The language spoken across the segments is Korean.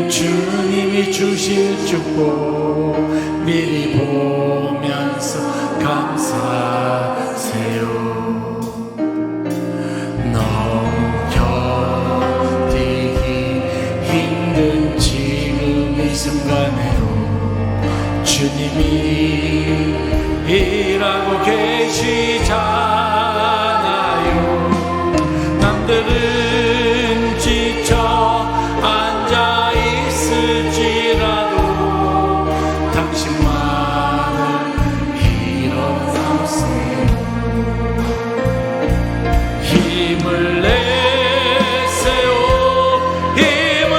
주님이 주실 축복 미리 보면서 감사하세요. 너무 견디기 힘든 지금 이 순간에도 주님이 일하고 계시잖아요. 남들은 지쳐 앉아 있을지라도 당신만은 일어나세요. 힘을 내세요. 힘을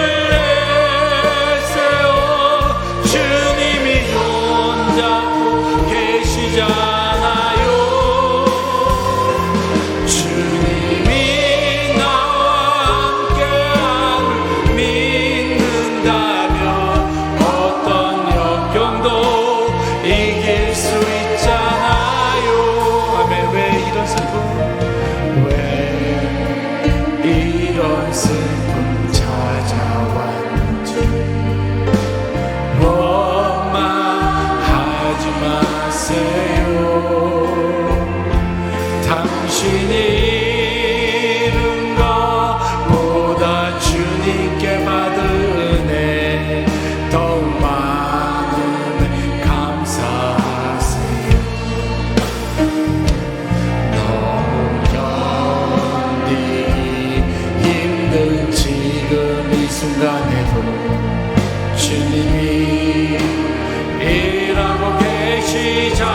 내세요. 주님이 손잡고 계시잖아요. 주님이 나와 함께함을 믿는다면 어떤 역경도 이길 수 있잖아요. 아멘. 왜 이런 슬픔, 왜 이런 슬픔 찾아왔는지 원망하지 마세요. 당신이 잃은 것보다 주님께 받은 은혜 더욱 많은 감사하세요. 너무 견디기 힘든 지금 이 순간에도 주님이 일하고 계시잖아요.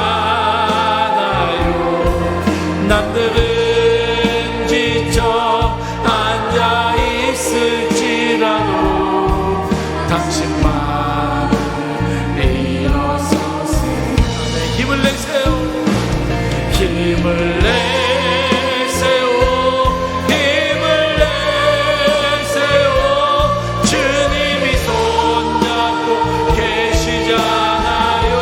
남들은 지쳐 앉아 있을지라도 당신만은 일어서세요. 힘을 내세요. 힘을 내세요. 힘을 내세요. 주님이 손잡고 계시잖아요.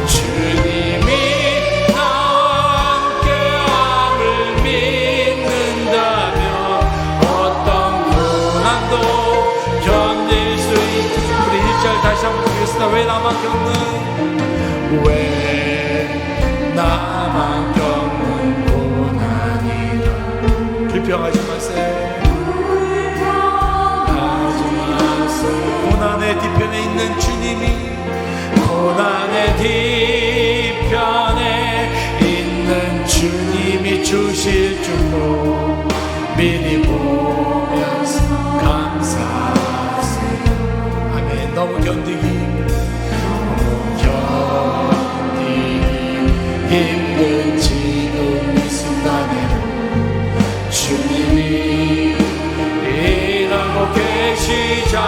주님이 나와 함께함을 믿는다면 어떤 고난도 견딜 수 있지. 우리 1절 다시 한번 보겠습니다. 왜 나만 겪는, 왜 나만 겪는 고난이라. 불평하지 마세요. 하지 마세요. 고난의 뒤편에 있는 주님이, 고난의 뒤편에 있는 주님이 주실 축복 미리 보면서 감사하세요. 아멘. 너무 견디기 힘든 지금 이 순간에도 주님이 일하고 계시잖아요.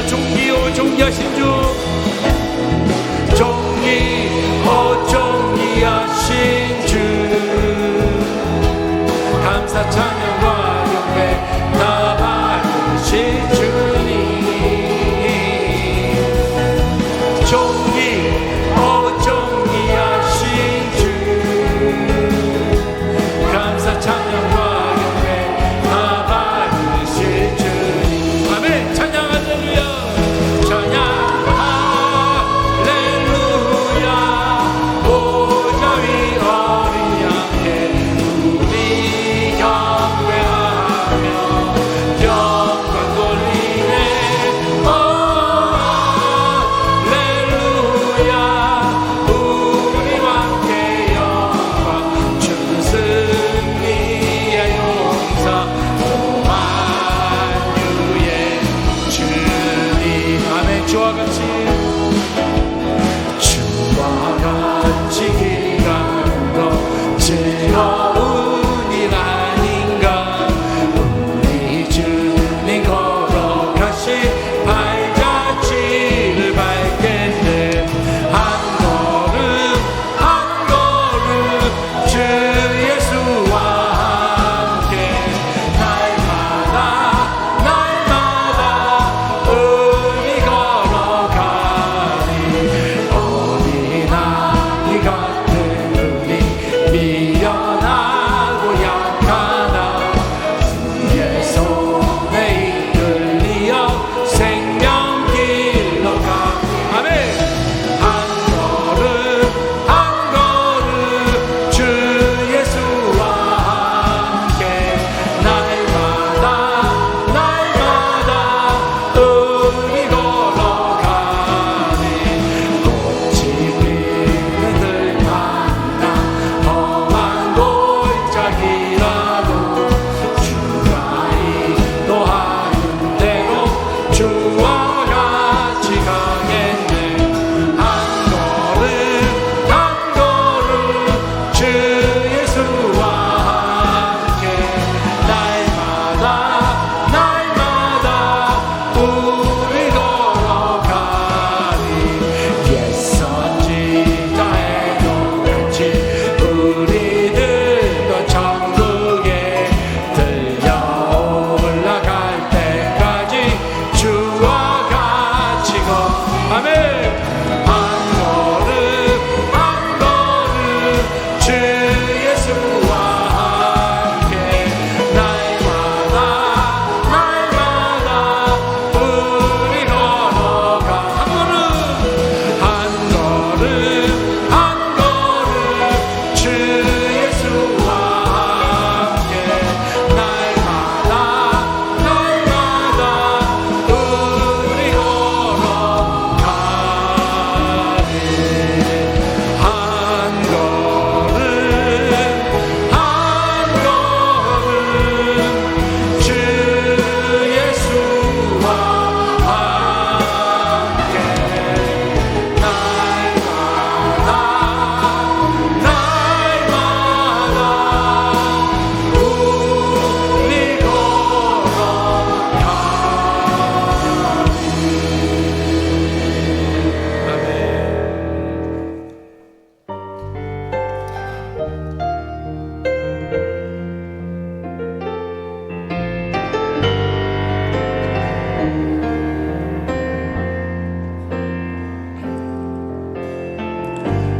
존귀오 존귀하신 주 존귀오 존귀하신 주 감사 찬양과 경배 다 받으신 주님 존귀오 존귀하신 주 감사 찬양과 경배 다 받으신 주님 아멘 찬양 할렐루야 찬양 할렐루야 보좌 위 어린 양께 우리 경배하며 영광 돌리네 할렐루야 우리와 함께 영광 주는 승리의 용사 만유의 주님 아멘 주와 같이 길 가는 것 즐거운 일 아닌가 우리 주님 걸어가신 발자취를 밟겠네 한 걸음 주 예수와 함께 날마다 우리 걸어가니 어린아이 같은 우리 미련하고 약하나 주의 손에 이끌리어 생명길로 가 아멘 한 걸음 주 예수와 함께 날마다 우리 걸어가니 꽃이 피는 들판이나 험한 골짜기라도 주가 인도하는 대로 주와 같이 가겠네 한 걸음 주 예수와 함께 날마다 우리 걸어가니 옛선지자에도 같이 우리들도 천국에 들려 올라갈 때까지 주와 같이 아멘 한 걸음 주 예수와 함께 날마다 우리 걸어가 한 걸음 주 예수와 함께 날마다 우리 걸어가니 한 걸음 주 예수와 함께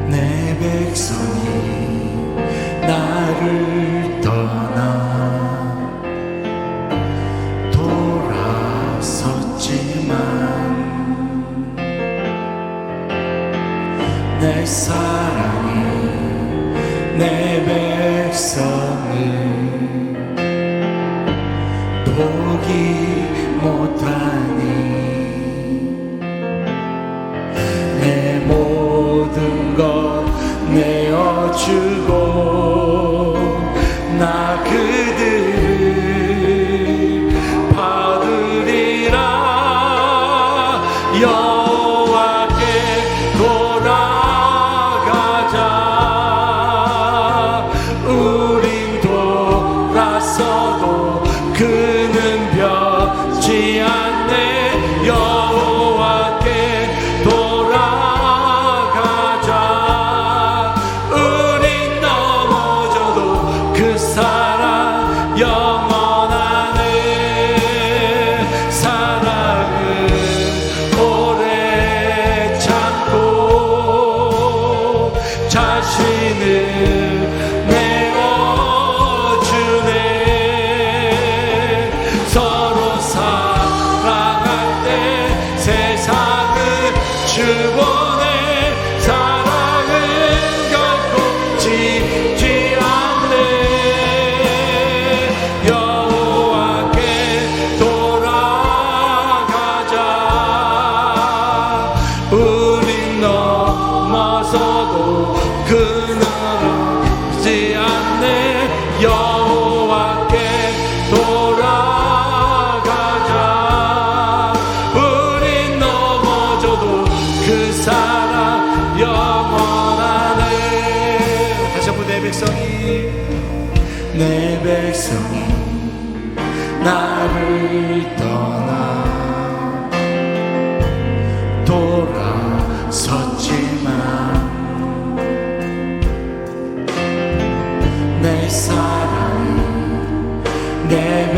내 백성이 나를 떠나 돌아섰지만 내 사랑이 내 백성을 포기 못하니 내 모든 것 내어주고 나 그들을 받으리라 여호와께 돌아가자 우린 돌아서도 그는 변치 않네 돌아서도 그늘지 않네. 여호와께 돌아가자. 우린 넘어져도 그 사랑 영원하네. 다시 한번 내 백성이 나를 떠나 돌아섰지만 내 사랑 내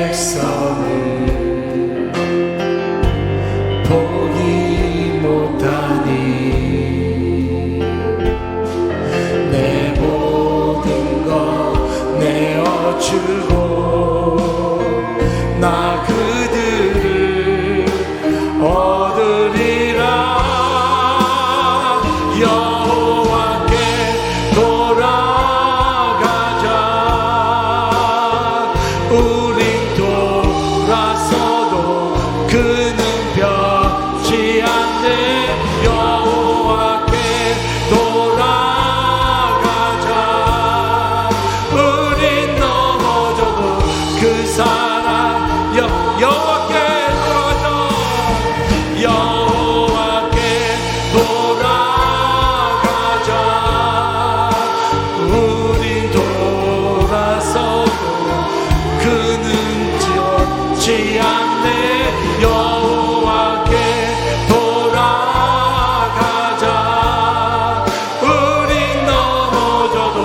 백성을 포기 못하니 내 모든 것 내어주고 나 그들을 얻으리라. 여호와께 돌아가자. 우린 돌아서도 그는 변치 않네. 여호와께 돌아가자. 우린 넘어져도 그 사랑 여호와께 돌아가자. 여호와께 돌아가자. 우린 돌아서도 그는 지었지 않네. 여호와께 돌아가자. 우린 넘어져도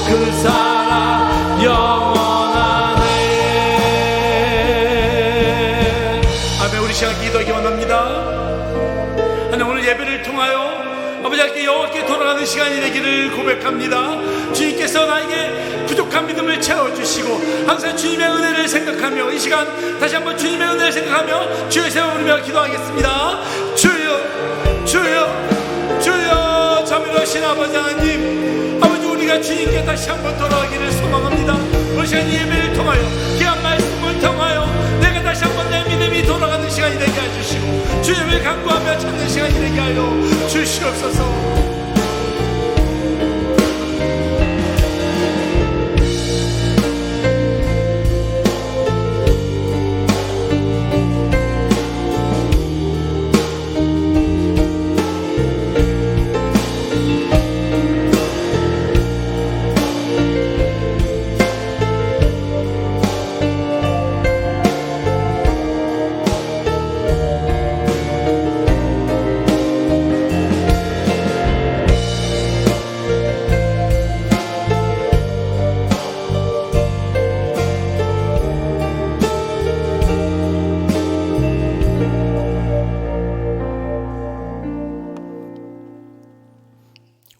그 사랑 영원하네. 아멘. 우리 시간 기도하기 원합니다. 하나님, 오늘 예배를 통하여 아버지 하나님께 여호와께 돌아가는 시간이 되기를 고백합니다. 주님께서 나에게 부족한 믿음을 채워주시고 항상 주님의 은혜를 생각하며 이 시간 다시 한번 주님의 은혜를 생각하며 주의 세워 부르며 기도하겠습니다. 주여 주여 주여. 자비로우신 아버지 하나님, 아버지 우리가 주님께 다시 한번 돌아가기를 소망합니다. 오늘 시간 예배를 통하여 귀한 말씀을 통하여 내가 다시 한번 내 믿음이 돌아가는 시간이 되게 해주시고 주님을 간구하며 찾는 시간이 되게 하여 주시옵소서.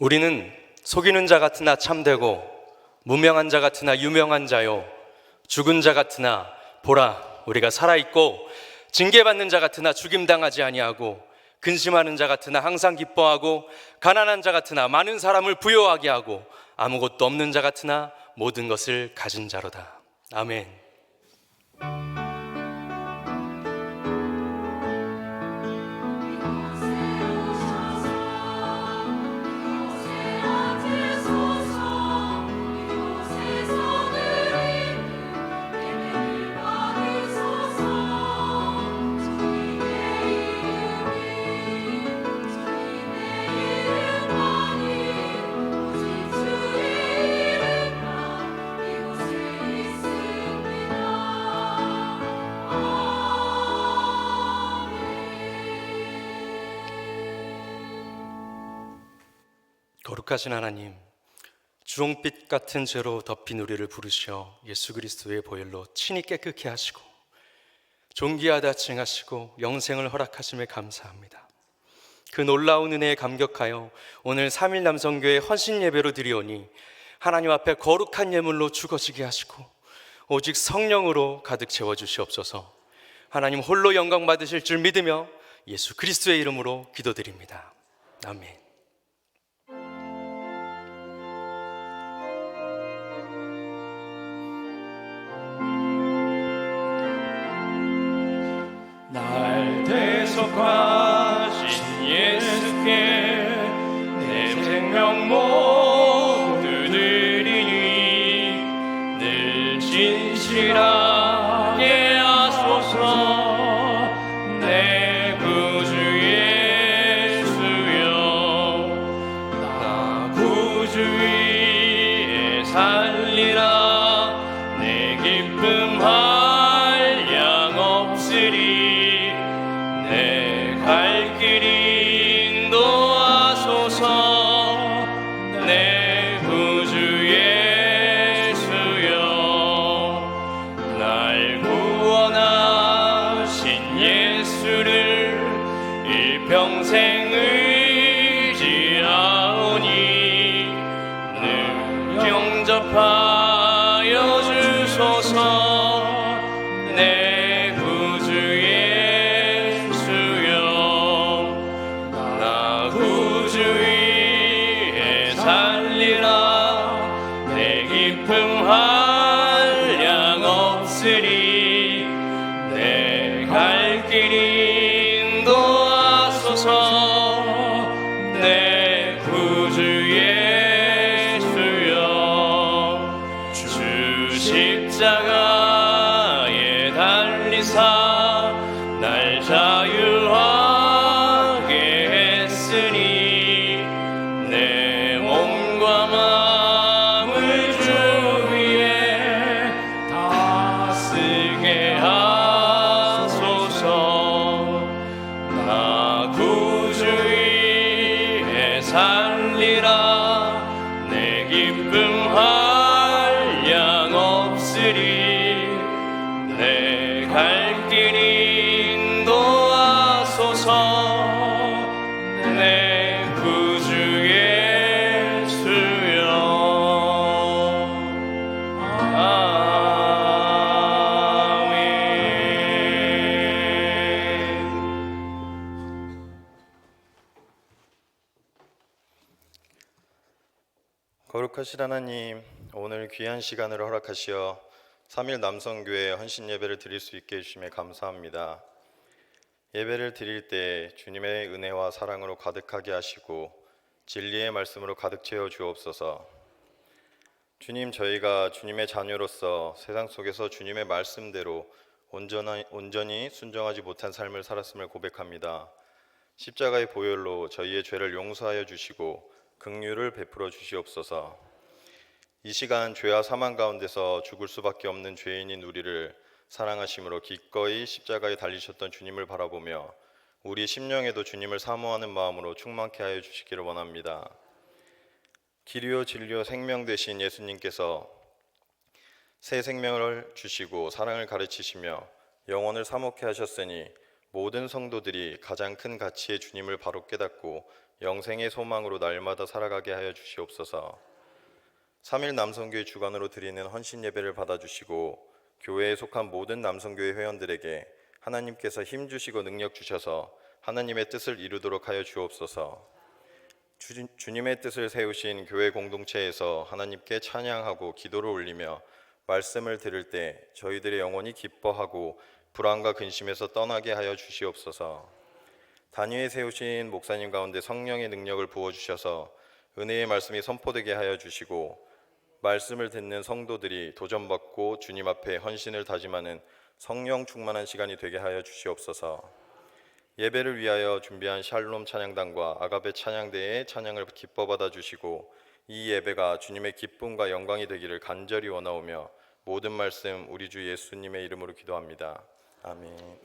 우리는 속이는 자 같으나 참되고 무명한 자 같으나 유명한 자요, 죽은 자 같으나 보라 우리가 살아있고 징계받는 자 같으나 죽임당하지 아니하고 근심하는 자 같으나 항상 기뻐하고 가난한 자 같으나 많은 사람을 부요하게 하고 아무것도 없는 자 같으나 모든 것을 가진 자로다. 아멘. 거룩하신 하나님, 주홍빛 같은 죄로 덮인 우리를 부르셔 예수 그리스도의 보혈로 친히 깨끗게 하시고 존귀하다 칭하시고 영생을 허락하심에 감사합니다. 그 놀라운 은혜에 감격하여 오늘 3일 남성교회 헌신 예배로 드리오니 하나님 앞에 거룩한 예물로 죽어지게 하시고 오직 성령으로 가득 채워주시옵소서. 하나님 홀로 영광 받으실 줄 믿으며 예수 그리스도의 이름으로 기도드립니다. 아멘. 날 대속하신 예수께 내 왔으니 내 몸과 마음을 주 위에 다스게 하소서. 나 구주 위에 살리라. 내 기쁨 한량 없으리. 내 갈 길 인도하소서. 내 구주 예수여. 아멘. 거룩하신 하나님, 오늘 귀한 시간을 허락하시어 3일 남성교회 헌신 예배를 드릴 수 있게 해주심에 감사합니다. 예배를 드릴 때 주님의 은혜와 사랑으로 가득하게 하시고 진리의 말씀으로 가득 채워 주옵소서. 주님, 저희가 주님의 자녀로서 세상 속에서 주님의 말씀대로 온전히 순종하지 못한 삶을 살았음을 고백합니다. 십자가의 보혈로 저희의 죄를 용서하여 주시고 긍휼을 베풀어 주시옵소서. 이 시간 죄와 사망 가운데서 죽을 수밖에 없는 죄인인 우리를 사랑하심으로 기꺼이 십자가에 달리셨던 주님을 바라보며 우리 심령에도 주님을 사모하는 마음으로 충만케 하여 주시기를 원합니다. 길이요 진리요 생명 되신 예수님께서 새 생명을 주시고 사랑을 가르치시며 영혼을 사모케 하셨으니 모든 성도들이 가장 큰 가치의 주님을 바로 깨닫고 영생의 소망으로 날마다 살아가게 하여 주시옵소서. 3일 남성교회 주관으로 드리는 헌신 예배를 받아주시고 교회에 속한 모든 남성교회 회원들에게 하나님께서 힘 주시고 능력 주셔서 하나님의 뜻을 이루도록 하여 주옵소서. 주님의 뜻을 세우신 교회 공동체에서 하나님께 찬양하고 기도를 올리며 말씀을 들을 때 저희들의 영혼이 기뻐하고 불안과 근심에서 떠나게 하여 주시옵소서. 단위에 세우신 목사님 가운데 성령의 능력을 부어주셔서 은혜의 말씀이 선포되게 하여 주시고 말씀을 듣는 성도들이 도전받고 주님 앞에 헌신을 다짐하는 성령 충만한 시간이 되게 하여 주시옵소서. 예배를 위하여 준비한 샬롬 찬양단과 아가베 찬양대의 찬양을 기뻐 받아 주시고 이 예배가 주님의 기쁨과 영광이 되기를 간절히 원하오며 모든 말씀 우리 주 예수님의 이름으로 기도합니다. 아멘.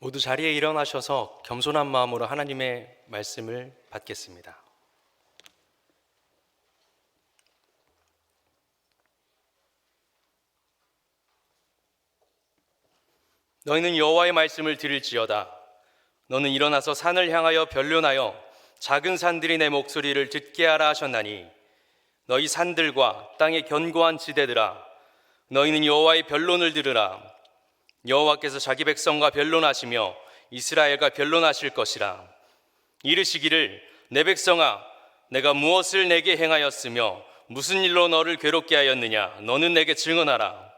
모두 자리에 일어나셔서 겸손한 마음으로 하나님의 말씀을 받겠습니다. 너희는 여호와의 말씀을 들을지어다. 너는 일어나서 산을 향하여 변론하여 작은 산들이 내 목소리를 듣게 하라 하셨나니 너희 산들과 땅의 견고한 지대들아 너희는 여호와의 변론을 들으라. 여호와께서 자기 백성과 변론하시며 이스라엘과 변론하실 것이라. 이르시기를 내 백성아 내가 무엇을 내게 행하였으며 무슨 일로 너를 괴롭게 하였느냐. 너는 내게 증언하라.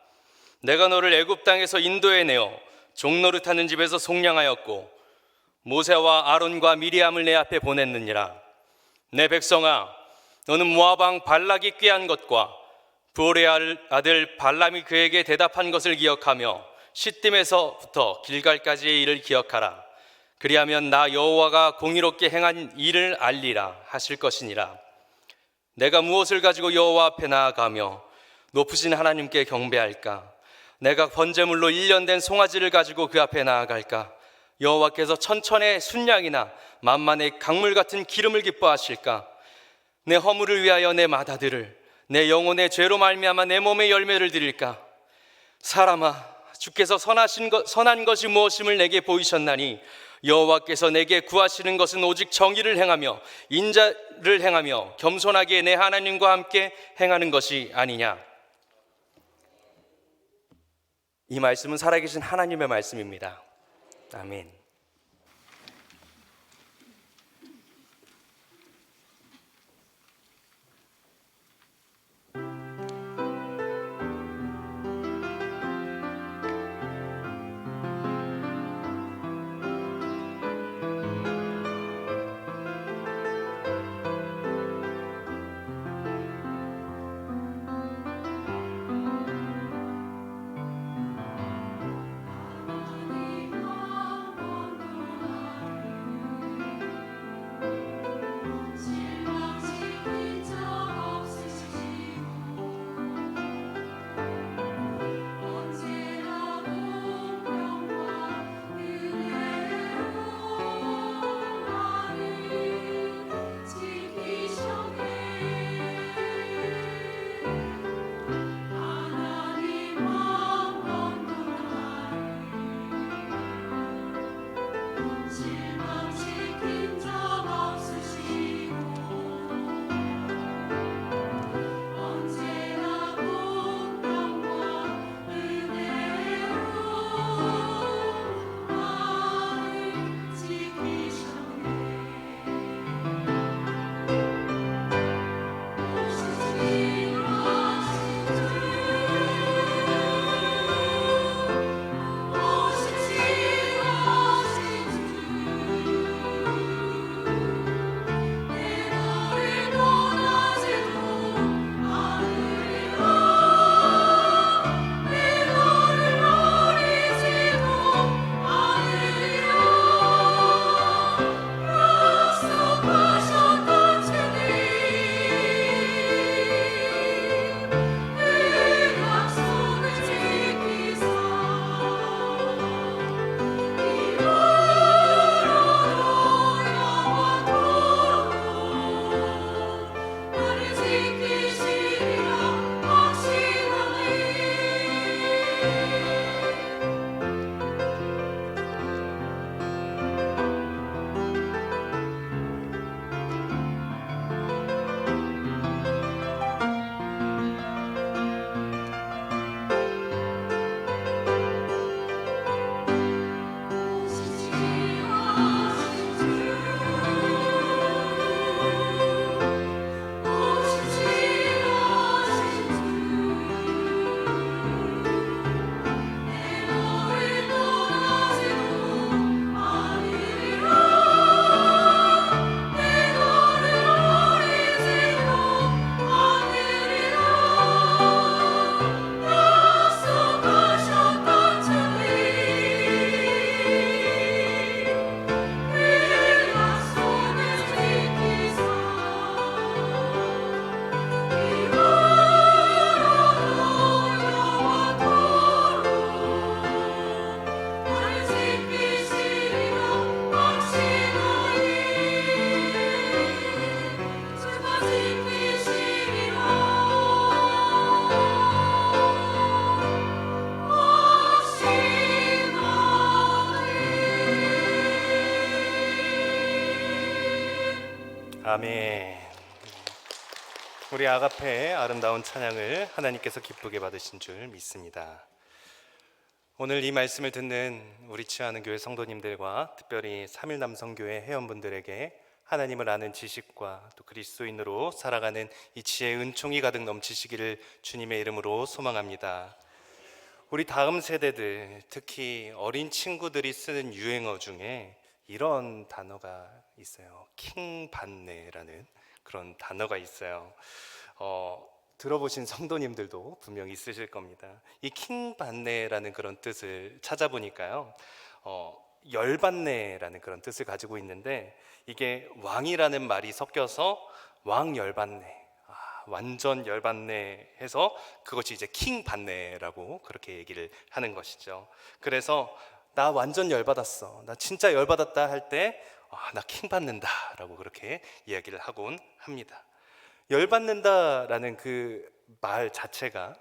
내가 너를 애굽 땅에서 인도해내어 종노릇하는 집에서 속량하였고 모세와 아론과 미리암을 내 앞에 보냈느니라. 내 백성아 너는 모압 왕 발락이 꾀한 것과 부올의 아들 발람이 그에게 대답한 것을 기억하며 시딤에서부터 길갈까지의 일을 기억하라. 그리하면 나 여호와가 공의롭게 행한 일을 알리라 하실 것이니라. 내가 무엇을 가지고 여호와 앞에 나아가며 높으신 하나님께 경배할까? 내가 번제물로 1년 된 송아지를 가지고 그 앞에 나아갈까? 여호와께서 천천의 순양이나 만만의 강물 같은 기름을 기뻐하실까? 내 허물을 위하여 내 맏아들을 내 영혼의 죄로 말미암아 내 몸의 열매를 드릴까? 사람아 주께서 선한 것이 무엇임을 내게 보이셨나니 여호와께서 내게 구하시는 것은 오직 정의를 행하며 인자를 행하며 겸손하게 내 하나님과 함께 행하는 것이 아니냐. 이 말씀은 살아계신 하나님의 말씀입니다. 아멘. 아멘. 우리 아가페의 아름다운 찬양을 하나님께서 기쁘게 받으신 줄 믿습니다. 오늘 이 말씀을 듣는 우리 치유하는 교회 성도님들과 특별히 3일 남성교회 회원분들에게 하나님을 아는 지식과 또 그리스도인으로 살아가는 이 지혜의 은총이 가득 넘치시기를 주님의 이름으로 소망합니다. 우리 다음 세대들, 특히 어린 친구들이 쓰는 유행어 중에 이런 단어가 있어요. 킹받네라는 그런 단어가 있어요. 들어보신 성도님들도 분명히 있으실 겁니다. 이 킹받네라는 그런 뜻을 찾아보니까요, 열받네라는 그런 뜻을 가지고 있는데, 이게 왕이라는 말이 섞여서 왕열받네, 완전 열받네 해서 그것이 이제 킹받네라고 그렇게 얘기를 하는 것이죠. 그래서 나 완전 열받았어, 나 진짜 열받았다 할 때 나 킹받는다 라고 그렇게 이야기를 하곤 합니다. 열받는다라는 그 말 자체가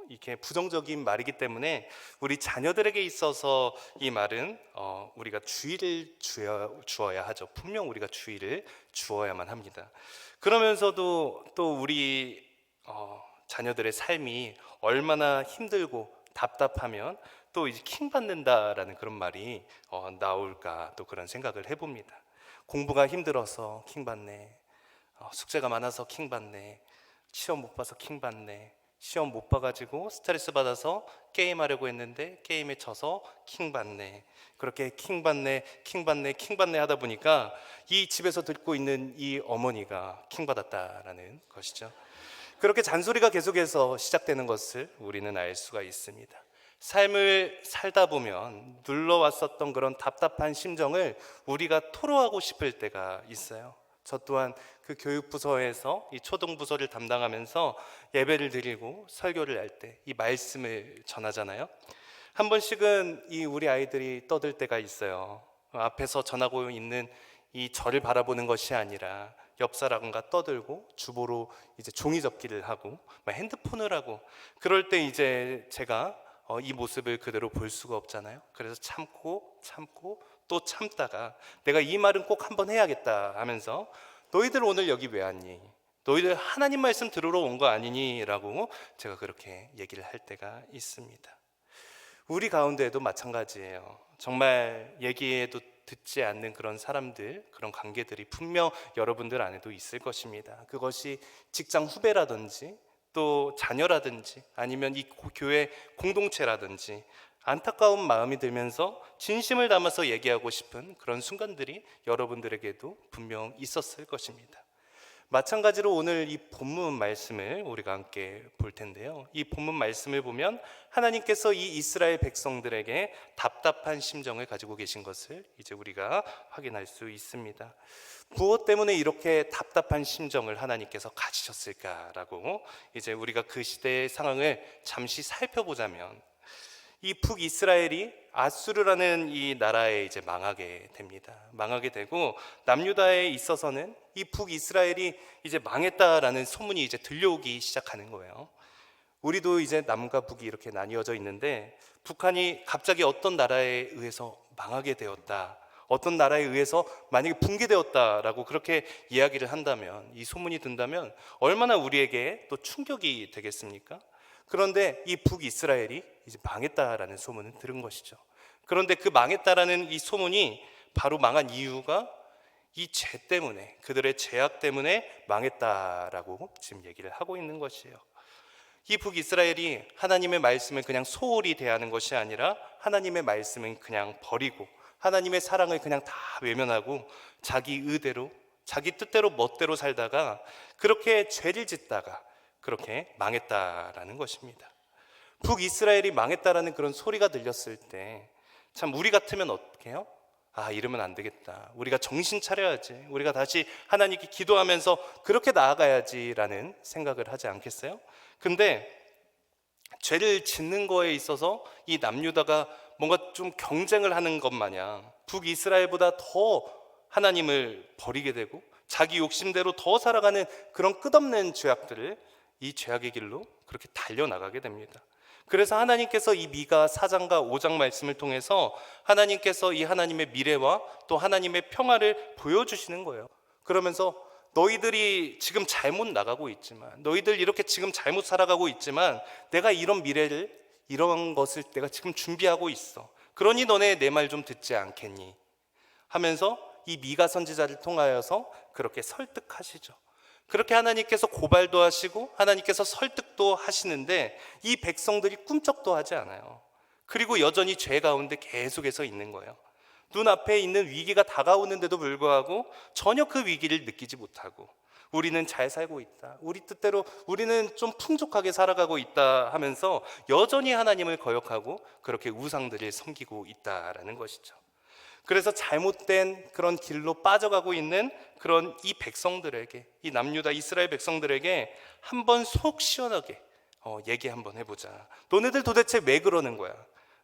이렇게 부정적인 말이기 때문에 우리 자녀들에게 있어서 이 말은 우리가 주의를 주어야 하죠. 분명 우리가 주의를 주어야만 합니다. 그러면서도 또 우리 자녀들의 삶이 얼마나 힘들고 답답하면 또 이제 킹받는다라는 그런 말이 나올까, 또 그런 생각을 해봅니다. 공부가 힘들어서 킹받네, 숙제가 많아서 킹받네, 시험 못 봐서 킹받네, 시험 못 봐가지고 스트레스 받아서 게임하려고 했는데 게임에 져서 킹받네. 그렇게 킹받네 하다 보니까 이 집에서 듣고 있는 이 어머니가 킹받았다라는 것이죠. 그렇게 잔소리가 계속해서 시작되는 것을 우리는 알 수가 있습니다. 삶을 살다 보면 눌러왔었던 그런 답답한 심정을 우리가 토로하고 싶을 때가 있어요. 저 또한 그 교육부서에서 이 초등부서를 담당하면서 예배를 드리고 설교를 할 때 이 말씀을 전하잖아요. 한 번씩은 이 우리 아이들이 떠들 때가 있어요. 앞에서 전하고 있는 이 저를 바라보는 것이 아니라 옆 사람과 떠들고 주보로 이제 종이 접기를 하고 막 핸드폰을 하고, 그럴 때 이제 제가 이 모습을 그대로 볼 수가 없잖아요. 그래서 참고 또 참다가 내가 이 말은 꼭 한번 해야겠다 하면서 너희들 오늘 여기 왜 왔니? 너희들 하나님 말씀 들으러 온 거 아니니? 라고 제가 그렇게 얘기를 할 때가 있습니다. 우리 가운데에도 마찬가지예요. 정말 얘기해도 듣지 않는 그런 사람들, 그런 관계들이 분명 여러분들 안에도 있을 것입니다. 그것이 직장 후배라든지 또 자녀라든지 아니면 이 교회 공동체라든지, 안타까운 마음이 들면서 진심을 담아서 얘기하고 싶은 그런 순간들이 여러분들에게도 분명 있었을 것입니다. 마찬가지로 오늘 이 본문 말씀을 우리가 함께 볼 텐데요, 이 본문 말씀을 보면 하나님께서 이 이스라엘 백성들에게 답답한 심정을 가지고 계신 것을 이제 우리가 확인할 수 있습니다. 무엇 때문에 이렇게 답답한 심정을 하나님께서 가지셨을까라고 이제 우리가 그 시대의 상황을 잠시 살펴보자면, 이 북이스라엘이 아수르라는 이 나라에 이제 망하게 됩니다. 망하게 되고 남유다에 있어서는 이 북이스라엘이 이제 망했다라는 소문이 이제 들려오기 시작하는 거예요. 우리도 이제 남과 북이 이렇게 나뉘어져 있는데, 북한이 갑자기 어떤 나라에 의해서 망하게 되었다, 어떤 나라에 의해서 만약에 붕괴되었다라고 그렇게 이야기를 한다면, 이 소문이 든다면 얼마나 우리에게 또 충격이 되겠습니까? 그런데 이 북이스라엘이 이제 망했다라는 소문을 들은 것이죠. 그런데 그 망했다라는 이 소문이 바로 망한 이유가 이 죄 때문에, 그들의 죄악 때문에 망했다라고 지금 얘기를 하고 있는 것이에요. 이 북이스라엘이 하나님의 말씀을 그냥 소홀히 대하는 것이 아니라 하나님의 말씀은 그냥 버리고 하나님의 사랑을 그냥 다 외면하고 자기 의대로, 자기 뜻대로 멋대로 살다가 그렇게 죄를 짓다가 그렇게 망했다라는 것입니다. 북이스라엘이 망했다라는 그런 소리가 들렸을 때 참 우리 같으면 어떻게 해요? 이러면 안 되겠다, 우리가 정신 차려야지, 우리가 다시 하나님께 기도하면서 그렇게 나아가야지라는 생각을 하지 않겠어요? 근데 죄를 짓는 거에 있어서 이 남유다가 뭔가 좀 경쟁을 하는 것 마냥 북이스라엘보다 더 하나님을 버리게 되고 자기 욕심대로 더 살아가는 그런 끝없는 죄악들을, 이 죄악의 길로 그렇게 달려나가게 됩니다. 그래서 하나님께서 이 미가 4장과 5장 말씀을 통해서 하나님께서 이 하나님의 미래와 또 하나님의 평화를 보여주시는 거예요. 그러면서 너희들이 지금 잘못 나가고 있지만, 너희들 이렇게 지금 잘못 살아가고 있지만 내가 이런 미래를, 이런 것을 내가 지금 준비하고 있어. 그러니 너네 내 말 좀 듣지 않겠니? 하면서 이 미가 선지자를 통하여서 그렇게 설득하시죠. 그렇게 하나님께서 고발도 하시고 하나님께서 설득도 하시는데 이 백성들이 꿈쩍도 하지 않아요. 그리고 여전히 죄 가운데 계속해서 있는 거예요. 눈앞에 있는 위기가 다가오는데도 불구하고 전혀 그 위기를 느끼지 못하고, 우리는 잘 살고 있다, 우리 뜻대로 우리는 좀 풍족하게 살아가고 있다 하면서 여전히 하나님을 거역하고 그렇게 우상들을 섬기고 있다라는 것이죠. 그래서 잘못된 그런 길로 빠져가고 있는 그런 이 백성들에게, 이 남유다 이스라엘 백성들에게 한번 속 시원하게 얘기 한번 해보자. 너네들 도대체 왜 그러는 거야?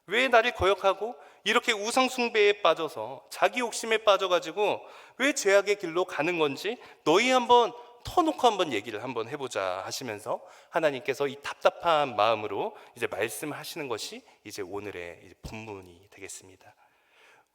왜 나를 거역하고 이렇게 우상 숭배에 빠져서 자기 욕심에 빠져가지고 왜 죄악의 길로 가는 건지 너희 한번 터놓고 한번 얘기를 한번 해보자 하시면서 하나님께서 이 답답한 마음으로 이제 말씀하시는 것이 이제 오늘의 이제 본문이 되겠습니다.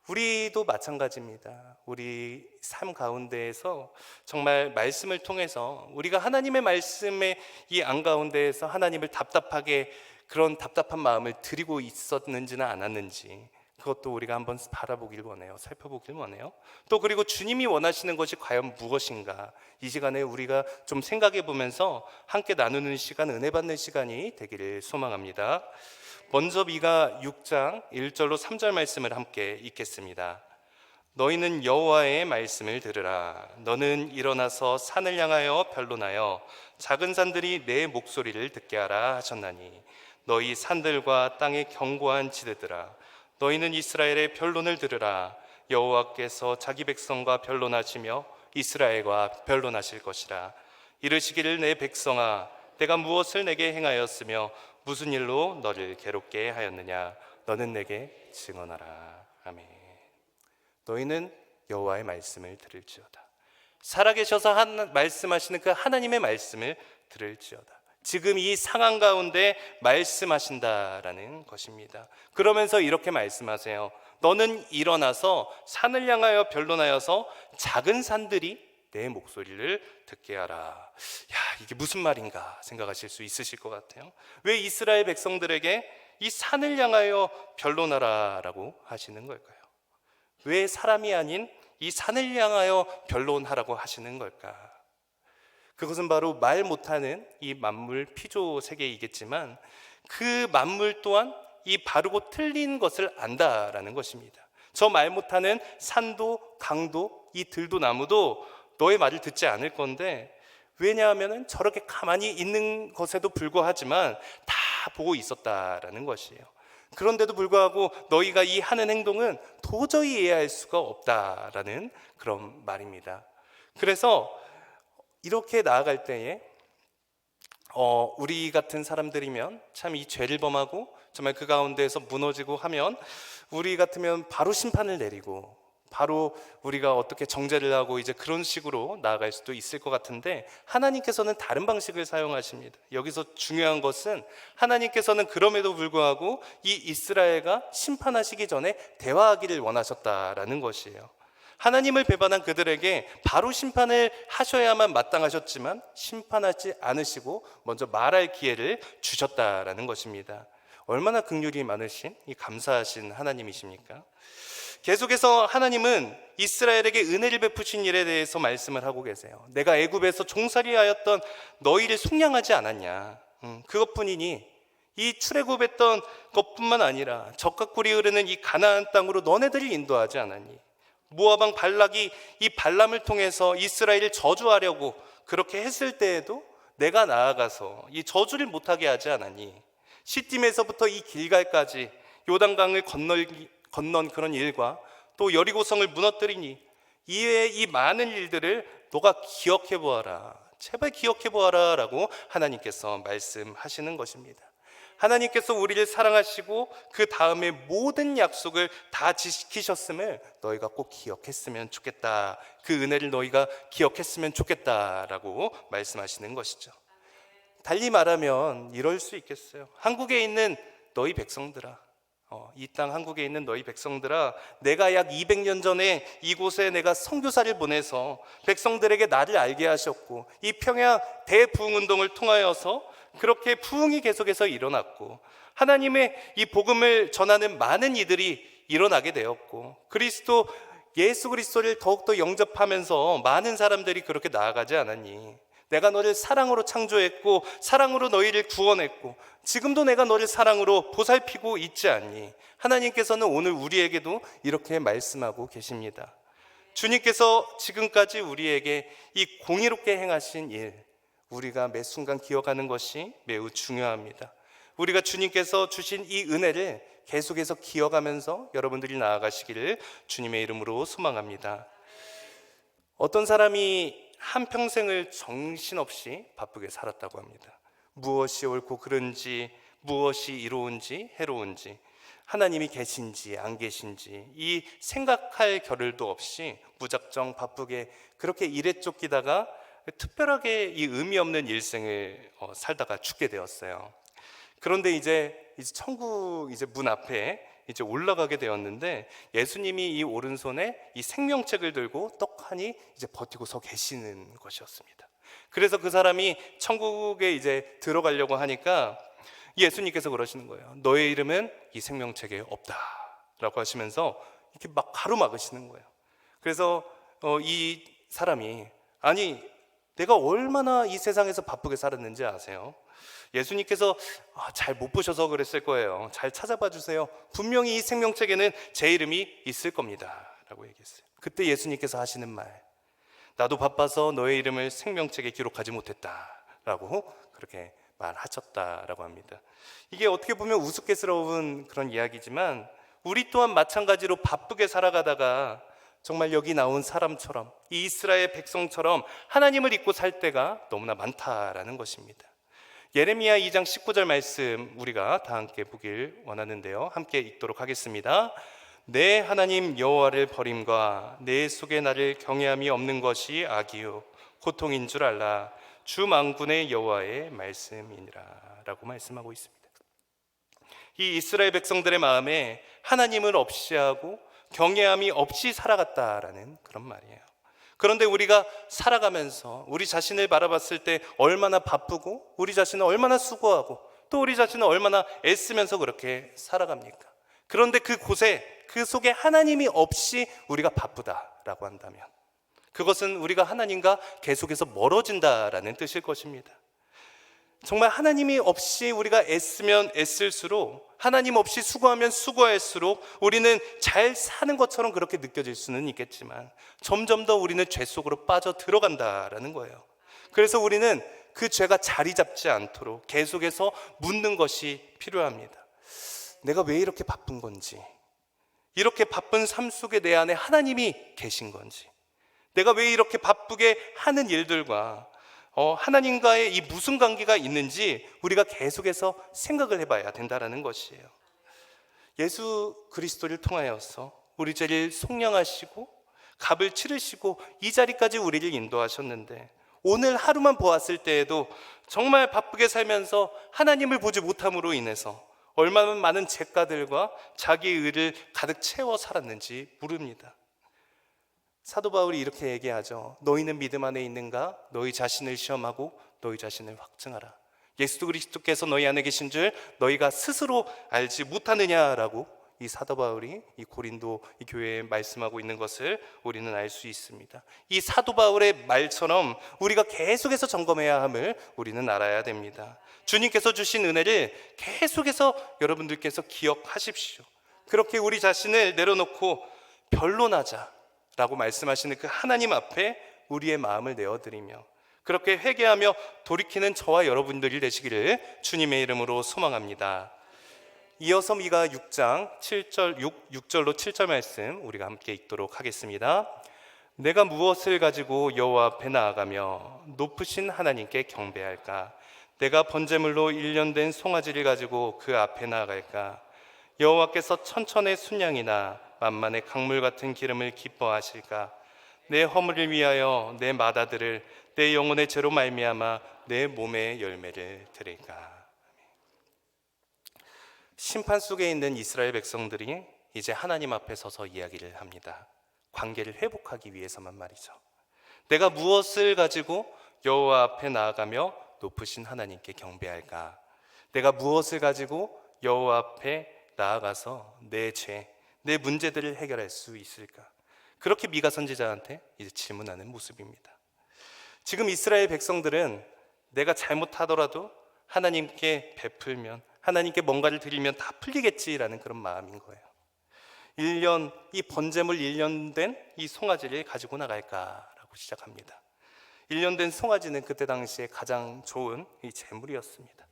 우리도 마찬가지입니다. 우리 삶 가운데에서 정말 말씀을 통해서 우리가 하나님의 말씀의 이 안 가운데에서 하나님을 답답하게, 그런 답답한 마음을 드리고 있었는지는 않았는지, 그것도 우리가 한번 바라보길 원해요. 살펴보길 원해요. 또 그리고 주님이 원하시는 것이 과연 무엇인가, 이 시간에 우리가 좀 생각해 보면서 함께 나누는 시간, 은혜 받는 시간이 되기를 소망합니다. 먼저 미가 6장 1절로 3절 말씀을 함께 읽겠습니다. 너희는 여호와의 말씀을 들으라. 너는 일어나서 산을 향하여 변론하여 작은 산들이 내 목소리를 듣게 하라 하셨나니, 너희 산들과 땅의 견고한 지대들아, 너희는 이스라엘의 변론을 들으라. 여호와께서 자기 백성과 변론하시며 이스라엘과 변론하실 것이라. 이르시기를 내 백성아, 내가 무엇을 내게 행하였으며 무슨 일로 너를 괴롭게 하였느냐? 너는 내게 증언하라. 아멘. 너희는 여호와의 말씀을 들을지어다. 살아계셔서 말씀하시는 그 하나님의 말씀을 들을지어다. 지금 이 상황 가운데 말씀하신다라는 것입니다. 그러면서 이렇게 말씀하세요. 너는 일어나서 산을 향하여 변론하여서 작은 산들이 내 목소리를 듣게 하라. 야, 이게 무슨 말인가 생각하실 수 있으실 것 같아요. 왜 이스라엘 백성들에게 이 산을 향하여 변론하라라고 하시는 걸까요? 왜 사람이 아닌 이 산을 향하여 변론하라고 하시는 걸까? 그것은 바로 말 못하는 이 만물 피조 세계이겠지만 그 만물 또한 이 바르고 틀린 것을 안다라는 것입니다. 저 말 못하는 산도 강도 이 들도 나무도 너의 말을 듣지 않을 건데, 왜냐하면 저렇게 가만히 있는 것에도 불구하지만 다 보고 있었다라는 것이에요. 그런데도 불구하고 너희가 이 하는 행동은 도저히 이해할 수가 없다라는 그런 말입니다. 그래서 이렇게 나아갈 때에 우리 같은 사람들이면 참 이 죄를 범하고 정말 그 가운데에서 무너지고 하면 우리 같으면 바로 심판을 내리고 바로 우리가 어떻게 정죄를 하고 이제 그런 식으로 나아갈 수도 있을 것 같은데, 하나님께서는 다른 방식을 사용하십니다. 여기서 중요한 것은 하나님께서는 그럼에도 불구하고 이 이스라엘과 심판하시기 전에 대화하기를 원하셨다라는 것이에요. 하나님을 배반한 그들에게 바로 심판을 하셔야만 마땅하셨지만 심판하지 않으시고 먼저 말할 기회를 주셨다라는 것입니다. 얼마나 긍휼이 많으신, 이 감사하신 하나님이십니까? 계속해서 하나님은 이스라엘에게 은혜를 베푸신 일에 대해서 말씀을 하고 계세요. 내가 애굽에서 종살이하였던 너희를 속량하지 않았냐? 그것뿐이니 이 출애굽했던 것뿐만 아니라 적과 꿀이 흐르는 이 가나안 땅으로 너네들을 인도하지 않았니? 모압 왕 발락이 이 발람을 통해서 이스라엘을 저주하려고 그렇게 했을 때에도 내가 나아가서 이 저주를 못하게 하지 않았니? 시딤에서부터 이 길갈까지 요단강을 건넌 그런 일과 또 여리고성을 무너뜨리니 이외의 이 많은 일들을 너가 기억해 보아라. 제발 기억해 보아라 라고 하나님께서 말씀하시는 것입니다. 하나님께서 우리를 사랑하시고 그 다음에 모든 약속을 다 지키셨음을 너희가 꼭 기억했으면 좋겠다. 그 은혜를 너희가 기억했으면 좋겠다라고 말씀하시는 것이죠. 달리 말하면 이럴 수 있겠어요. 한국에 있는 너희 백성들아, 이 땅 한국에 있는 너희 백성들아, 내가 약 200년 전에 이곳에 내가 선교사를 보내서 백성들에게 나를 알게 하셨고, 이 평양 대부흥운동을 통하여서 그렇게 부흥이 계속해서 일어났고, 하나님의 이 복음을 전하는 많은 이들이 일어나게 되었고, 예수 그리스도를 더욱더 영접하면서 많은 사람들이 그렇게 나아가지 않았니? 내가 너를 사랑으로 창조했고 사랑으로 너희를 구원했고 지금도 내가 너를 사랑으로 보살피고 있지 않니? 하나님께서는 오늘 우리에게도 이렇게 말씀하고 계십니다. 주님께서 지금까지 우리에게 이 공의롭게 행하신 일, 우리가 매 순간 기억하는 것이 매우 중요합니다. 우리가 주님께서 주신 이 은혜를 계속해서 기억하면서 여러분들이 나아가시기를 주님의 이름으로 소망합니다. 어떤 사람이 한평생을 정신없이 바쁘게 살았다고 합니다. 무엇이 옳고 그른지, 무엇이 이로운지 해로운지, 하나님이 계신지 안 계신지 이 생각할 겨를도 없이 무작정 바쁘게 그렇게 일에 쫓기다가 특별하게 이 의미 없는 일생을 살다가 죽게 되었어요. 그런데 이제 천국 문 앞에 올라가게 되었는데, 예수님이 이 오른손에 이 생명책을 들고 떡하니 버티고 서 계시는 것이었습니다. 그래서 그 사람이 천국에 들어가려고 하니까 예수님께서 그러시는 거예요. 너의 이름은 이 생명책에 없다 라고 하시면서 이렇게 막 가로막으시는 거예요. 그래서 이 사람이, 아니 내가 얼마나 이 세상에서 바쁘게 살았는지 아세요? 예수님께서 잘 못 보셔서 그랬을 거예요. 잘 찾아봐 주세요. 분명히 이 생명책에는 제 이름이 있을 겁니다 라고 얘기했어요. 그때 예수님께서 하시는 말, 나도 바빠서 너의 이름을 생명책에 기록하지 못했다 라고 그렇게 말하셨다라고 합니다. 이게 어떻게 보면 우스꽝스러운 그런 이야기지만, 우리 또한 마찬가지로 바쁘게 살아가다가 정말 여기 나온 사람처럼, 이 이스라엘 백성처럼 하나님을 잊고 살 때가 너무나 많다라는 것입니다. 예레미야 2장 19절 말씀 우리가 다 함께 보길 원하는데요, 함께 읽도록 하겠습니다. 내 하나님 여호와를 버림과 내 속에 나를 경외함이 없는 것이 악이요 고통인 줄 알라. 주 만군의 여호와의 말씀이니라 라고 말씀하고 있습니다. 이 이스라엘 백성들의 마음에 하나님을 없이 하고 경외함이 없이 살아갔다라는 그런 말이에요. 그런데 우리가 살아가면서 우리 자신을 바라봤을 때 얼마나 바쁘고 우리 자신은 얼마나 수고하고 또 우리 자신은 얼마나 애쓰면서 그렇게 살아갑니까? 그런데 그 속에 하나님이 없이 우리가 바쁘다라고 한다면 그것은 우리가 하나님과 계속해서 멀어진다라는 뜻일 것입니다. 정말 하나님이 없이 우리가 애쓰면 애쓸수록, 하나님 없이 수고하면 수고할수록 우리는 잘 사는 것처럼 그렇게 느껴질 수는 있겠지만 점점 더 우리는 죄 속으로 빠져 들어간다라는 거예요. 그래서 우리는 그 죄가 자리 잡지 않도록 계속해서 묻는 것이 필요합니다. 내가 왜 이렇게 바쁜 건지, 이렇게 바쁜 삶 속에 내 안에 하나님이 계신 건지, 내가 왜 이렇게 바쁘게 하는 일들과 하나님과의 이 무슨 관계가 있는지 우리가 계속해서 생각을 해봐야 된다는 것이에요. 예수 그리스도를 통하여서 우리 죄를 속량하시고 값을 치르시고 이 자리까지 우리를 인도하셨는데, 오늘 하루만 보았을 때에도 정말 바쁘게 살면서 하나님을 보지 못함으로 인해서 얼마나 많은 죄가들과 자기의 의를 가득 채워 살았는지 모릅니다. 사도 바울이 이렇게 얘기하죠. 너희는 믿음 안에 있는가? 너희 자신을 시험하고 너희 자신을 확증하라. 예수 그리스도께서 너희 안에 계신 줄 너희가 스스로 알지 못하느냐라고 이 사도 바울이 이 고린도 이 교회에 말씀하고 있는 것을 우리는 알 수 있습니다. 이 사도 바울의 말처럼 우리가 계속해서 점검해야 함을 우리는 알아야 됩니다. 주님께서 주신 은혜를 계속해서 여러분들께서 기억하십시오. 그렇게 우리 자신을 내려놓고 변론하자 라고 말씀하시는 그 하나님 앞에 우리의 마음을 내어드리며 그렇게 회개하며 돌이키는 저와 여러분들이 되시기를 주님의 이름으로 소망합니다. 이어서 미가 6장 6절로 7절 말씀 우리가 함께 읽도록 하겠습니다. 내가 무엇을 가지고 여호와 앞에 나아가며 높으신 하나님께 경배할까? 내가 번제물로 1년 된 송아지를 가지고 그 앞에 나아갈까? 여호와께서 천천의 순양이나 만만의 강물 같은 기름을 기뻐하실까? 내 허물을 위하여 내 맏아들을 내 영혼의 죄로 말미암아 내 몸의 열매를 드릴까? 심판 속에 있는 이스라엘 백성들이 이제 하나님 앞에 서서 이야기를 합니다. 관계를 회복하기 위해서만 말이죠. 내가 무엇을 가지고 여호와 앞에 나아가며 높으신 하나님께 경배할까? 내가 무엇을 가지고 여호와 앞에 나아가서 내 죄, 내 문제들을 해결할 수 있을까? 그렇게 미가 선지자한테 이제 질문하는 모습입니다. 지금 이스라엘 백성들은 내가 잘못하더라도 하나님께 베풀면, 하나님께 뭔가를 드리면 다 풀리겠지라는 그런 마음인 거예요. 1년, 이 번제물 1년 된 이 송아지를 가지고 나갈까라고 시작합니다. 1년 된 송아지는 그때 당시에 가장 좋은 이 제물이었습니다.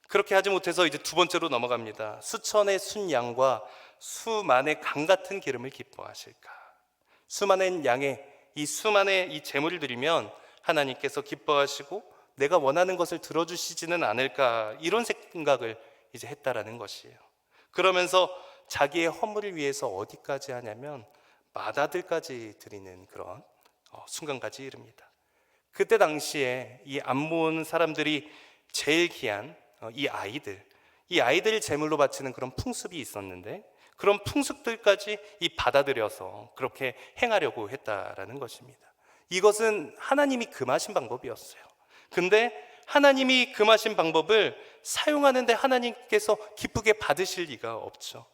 그렇게 하지 못해서 이제 두 번째로 넘어갑니다. 수천의 순양과 수만의 강 같은 기름을 기뻐하실까? 수많은 양의 이 수만의 이 제물을 드리면 하나님께서 기뻐하시고 내가 원하는 것을 들어주시지는 않을까, 이런 생각을 이제 했다라는 것이에요. 그러면서 자기의 허물을 위해서 어디까지 하냐면 맏아들까지 드리는 그런 순간까지 이릅니다. 그때 당시에 이 암몬 사람들이 제일 귀한 이 아이들 제물로 바치는 그런 풍습이 있었는데, 그런 풍습들까지 이 받아들여서 그렇게 행하려고 했다라는 것입니다. 이것은 하나님이 금하신 방법이었어요. 근데 하나님이 금하신 방법을 사용하는데 하나님께서 기쁘게 받으실 리가 없죠.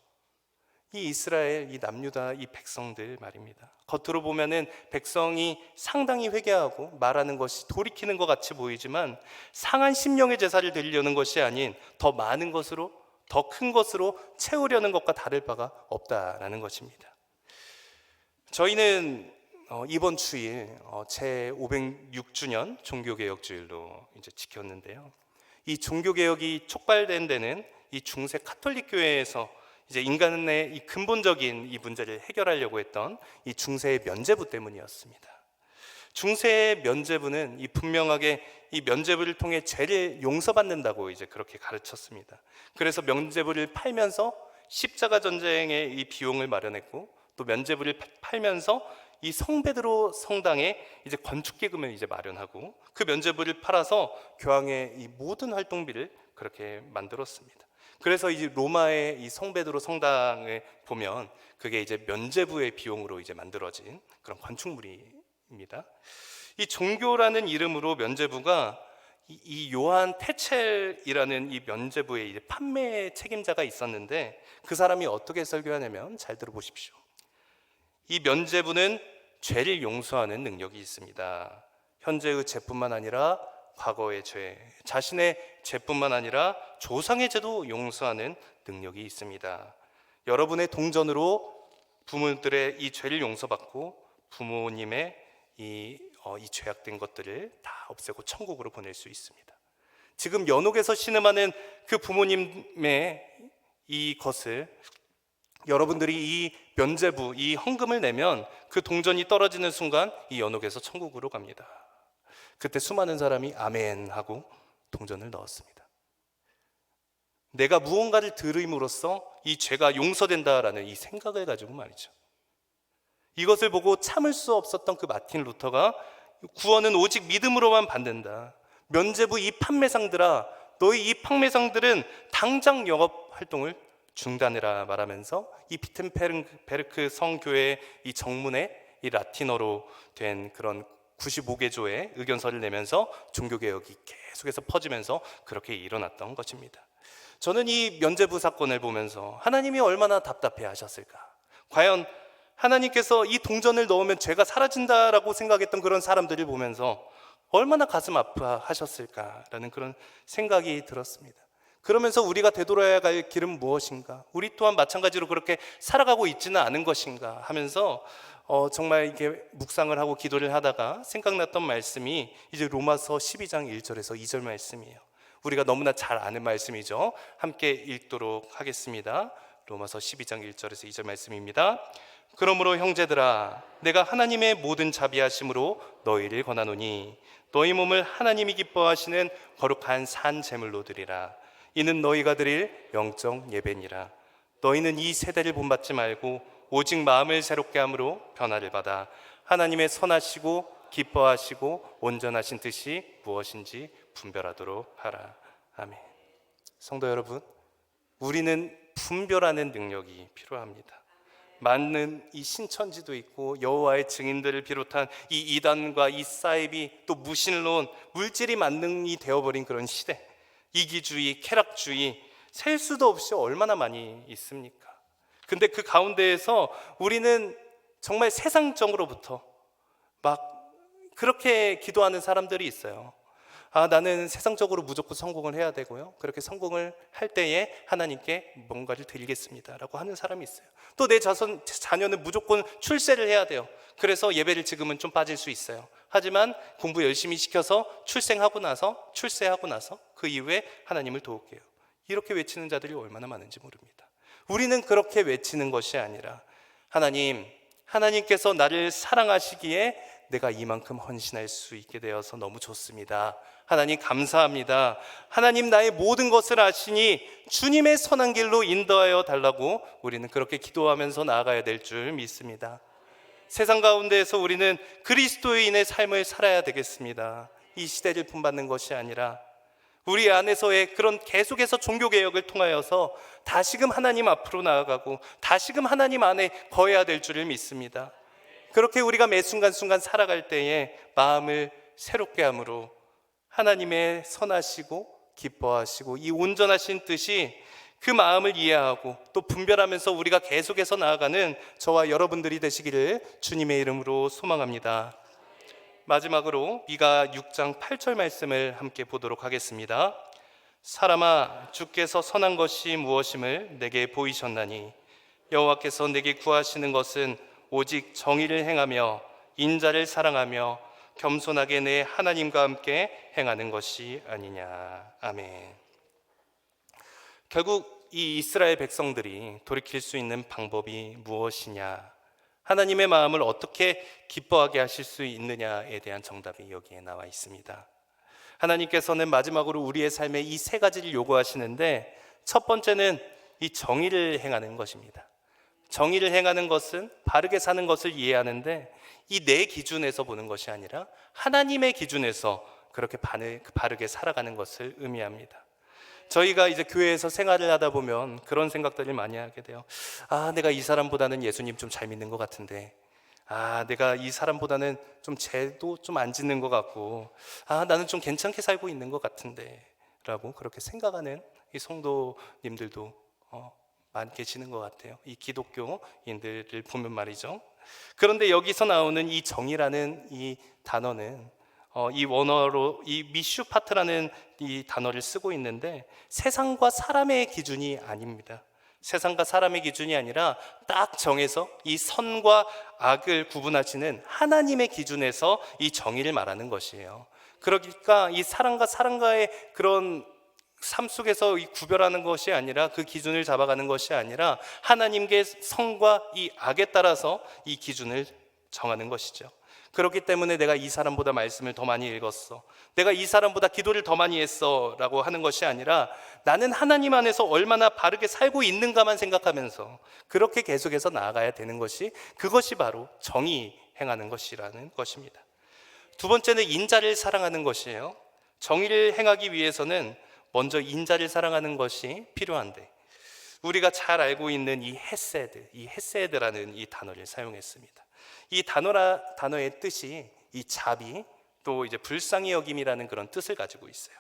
이 이스라엘, 이 남유다, 이 백성들 말입니다. 겉으로 보면은 백성이 상당히 회개하고 말하는 것이 돌이키는 것 같이 보이지만 상한 심령의 제사를 드리려는 것이 아닌 더 많은 것으로, 더 큰 것으로 채우려는 것과 다를 바가 없다라는 것입니다. 저희는 이번 주일 제 506주년 종교개혁주일로 이제 지켰는데요. 이 종교개혁이 촉발된 데는 이 중세 카톨릭 교회에서 이제 인간의 이 근본적인 이 문제를 해결하려고 했던 이 중세의 면죄부 때문이었습니다. 중세의 면죄부는 이 분명하게 이 면죄부를 통해 죄를 용서받는다고 이제 그렇게 가르쳤습니다. 그래서 면죄부를 팔면서 십자가 전쟁의 이 비용을 마련했고, 또 면죄부를 팔면서 이 성베드로 성당에 이제 건축기금을 이제 마련하고, 그 면죄부를 팔아서 교황의 이 모든 활동비를 그렇게 만들었습니다. 그래서 이제 로마의 이 성베드로 성당을 보면 그게 이제 면죄부의 비용으로 이제 만들어진 그런 건축물입니다. 이 종교라는 이름으로 면죄부가 이 요한 테첼이라는 이 면죄부의 이제 판매 책임자가 있었는데, 그 사람이 어떻게 설교하냐면 잘 들어보십시오. 이 면죄부는 죄를 용서하는 능력이 있습니다. 현재의 죄뿐만 아니라 과거의 죄, 자신의 죄뿐만 아니라 조상의 죄도 용서하는 능력이 있습니다. 여러분의 동전으로 부모들의 이 죄를 용서받고 부모님의 이 죄악된 것들을 다 없애고 천국으로 보낼 수 있습니다. 지금 연옥에서 신음하는 그 부모님의 이것을 여러분들이 이 면죄부, 이 헌금을 내면 그 동전이 떨어지는 순간 이 연옥에서 천국으로 갑니다. 그때 수많은 사람이 아멘 하고 동전을 넣었습니다. 내가 무언가를 들음으로써 이 죄가 용서된다라는 이 생각을 가지고 말이죠. 이것을 보고 참을 수 없었던 그 마틴 루터가 구원은 오직 믿음으로만 받는다. 면죄부 이 판매상들아, 너희 이 판매상들은 당장 영업 활동을 중단해라 말하면서 이 비텐베르크 성교회 이 정문에 이 라틴어로 된 그런 95개조의 의견서를 내면서 종교개혁이 계속해서 퍼지면서 그렇게 일어났던 것입니다. 저는 이 면죄부 사건을 보면서 하나님이 얼마나 답답해 하셨을까? 과연 하나님께서 이 동전을 넣으면 죄가 사라진다라고 생각했던 그런 사람들을 보면서 얼마나 가슴 아파하셨을까라는 그런 생각이 들었습니다. 그러면서 우리가 되돌아야 할 길은 무엇인가? 우리 또한 마찬가지로 그렇게 살아가고 있지는 않은 것인가 하면서 정말 이렇게 묵상을 하고 기도를 하다가 생각났던 말씀이 이제 로마서 12장 1절에서 2절 말씀이에요. 우리가 너무나 잘 아는 말씀이죠. 함께 읽도록 하겠습니다. 로마서 12장 1절에서 2절 말씀입니다. 그러므로 형제들아, 내가 하나님의 모든 자비하심으로 너희를 권하노니 너희 몸을 하나님이 기뻐하시는 거룩한 산 제물로 드리라. 이는 너희가 드릴 영적 예배니라. 너희는 이 세대를 본받지 말고 오직 마음을 새롭게 함으로 변화를 받아 하나님의 선하시고 기뻐하시고 온전하신 뜻이 무엇인지 분별하도록 하라. 아멘. 성도 여러분, 우리는 분별하는 능력이 필요합니다. 많은 이 신천지도 있고 여호와의 증인들을 비롯한 이 이단과 이 사이비, 또 무신론, 물질이 만능이 되어버린 그런 시대, 이기주의, 쾌락주의, 셀 수도 없이 얼마나 많이 있습니까? 근데 그 가운데에서 우리는 정말 세상적으로부터 막 그렇게 기도하는 사람들이 있어요. 나는 세상적으로 무조건 성공을 해야 되고요, 그렇게 성공을 할 때에 하나님께 뭔가를 드리겠습니다 라고 하는 사람이 있어요. 또 내 자녀는 무조건 출세를 해야 돼요. 그래서 예배를 지금은 좀 빠질 수 있어요. 하지만 공부 열심히 시켜서 출세하고 나서 그 이후에 하나님을 도울게요. 이렇게 외치는 자들이 얼마나 많은지 모릅니다. 우리는 그렇게 외치는 것이 아니라, 하나님께서 나를 사랑하시기에 내가 이만큼 헌신할 수 있게 되어서 너무 좋습니다. 하나님 감사합니다. 하나님 나의 모든 것을 아시니 주님의 선한 길로 인도하여 달라고 우리는 그렇게 기도하면서 나아가야 될 줄 믿습니다. 세상 가운데에서 우리는 그리스도인의 삶을 살아야 되겠습니다. 이 시대를 본받는 것이 아니라 우리 안에서의 그런 계속해서 종교개혁을 통하여서 다시금 하나님 앞으로 나아가고 다시금 하나님 안에 거해야 될 줄을 믿습니다. 그렇게 우리가 매 순간순간 살아갈 때에 마음을 새롭게 함으로 하나님의 선하시고 기뻐하시고 이 온전하신 뜻이 그 마음을 이해하고 또 분별하면서 우리가 계속해서 나아가는 저와 여러분들이 되시기를 주님의 이름으로 소망합니다. 마지막으로 미가 6장 8절 말씀을 함께 보도록 하겠습니다. 사람아, 주께서 선한 것이 무엇임을 내게 보이셨나니 여호와께서 내게 구하시는 것은 오직 정의를 행하며 인자를 사랑하며 겸손하게 내 하나님과 함께 행하는 것이 아니냐. 아멘. 결국 이 이스라엘 백성들이 돌이킬 수 있는 방법이 무엇이냐, 하나님의 마음을 어떻게 기뻐하게 하실 수 있느냐에 대한 정답이 여기에 나와 있습니다. 하나님께서는 마지막으로 우리의 삶에 이 세 가지를 요구하시는데, 첫 번째는 이 정의를 행하는 것입니다. 정의를 행하는 것은 바르게 사는 것을 이해하는데, 이 내 기준에서 보는 것이 아니라 하나님의 기준에서 그렇게 바르게 살아가는 것을 의미합니다. 저희가 이제 교회에서 생활을 하다 보면 그런 생각들을 많이 하게 돼요. 내가 이 사람보다는 예수님 좀 잘 믿는 것 같은데, 내가 이 사람보다는 좀 죄도 좀 안 짓는 것 같고, 나는 좀 괜찮게 살고 있는 것 같은데 라고 그렇게 생각하는 이 성도님들도 많이 계시는 것 같아요. 이 기독교인들을 보면 말이죠. 그런데 여기서 나오는 이 정의라는 이 단어는 이 원어로 이 미슈파트라는 이 단어를 쓰고 있는데, 세상과 사람의 기준이 아닙니다. 세상과 사람의 기준이 아니라 딱 정해서 이 선과 악을 구분하시는 하나님의 기준에서 이 정의를 말하는 것이에요. 그러니까 이 사람과 사람과의 그런 삶 속에서 이 구별하는 것이 아니라, 그 기준을 잡아가는 것이 아니라 하나님께 선과 이 악에 따라서 이 기준을 정하는 것이죠. 그렇기 때문에 내가 이 사람보다 말씀을 더 많이 읽었어, 내가 이 사람보다 기도를 더 많이 했어 라고 하는 것이 아니라, 나는 하나님 안에서 얼마나 바르게 살고 있는가만 생각하면서 그렇게 계속해서 나아가야 되는 것이, 그것이 바로 정의 행하는 것이라는 것입니다. 두 번째는 인자를 사랑하는 것이에요. 정의를 행하기 위해서는 먼저 인자를 사랑하는 것이 필요한데, 우리가 잘 알고 있는 이 헤세드라는 이 단어를 사용했습니다. 이 단어의 뜻이 이 자비, 또 이제 불쌍히 여김이라는 그런 뜻을 가지고 있어요.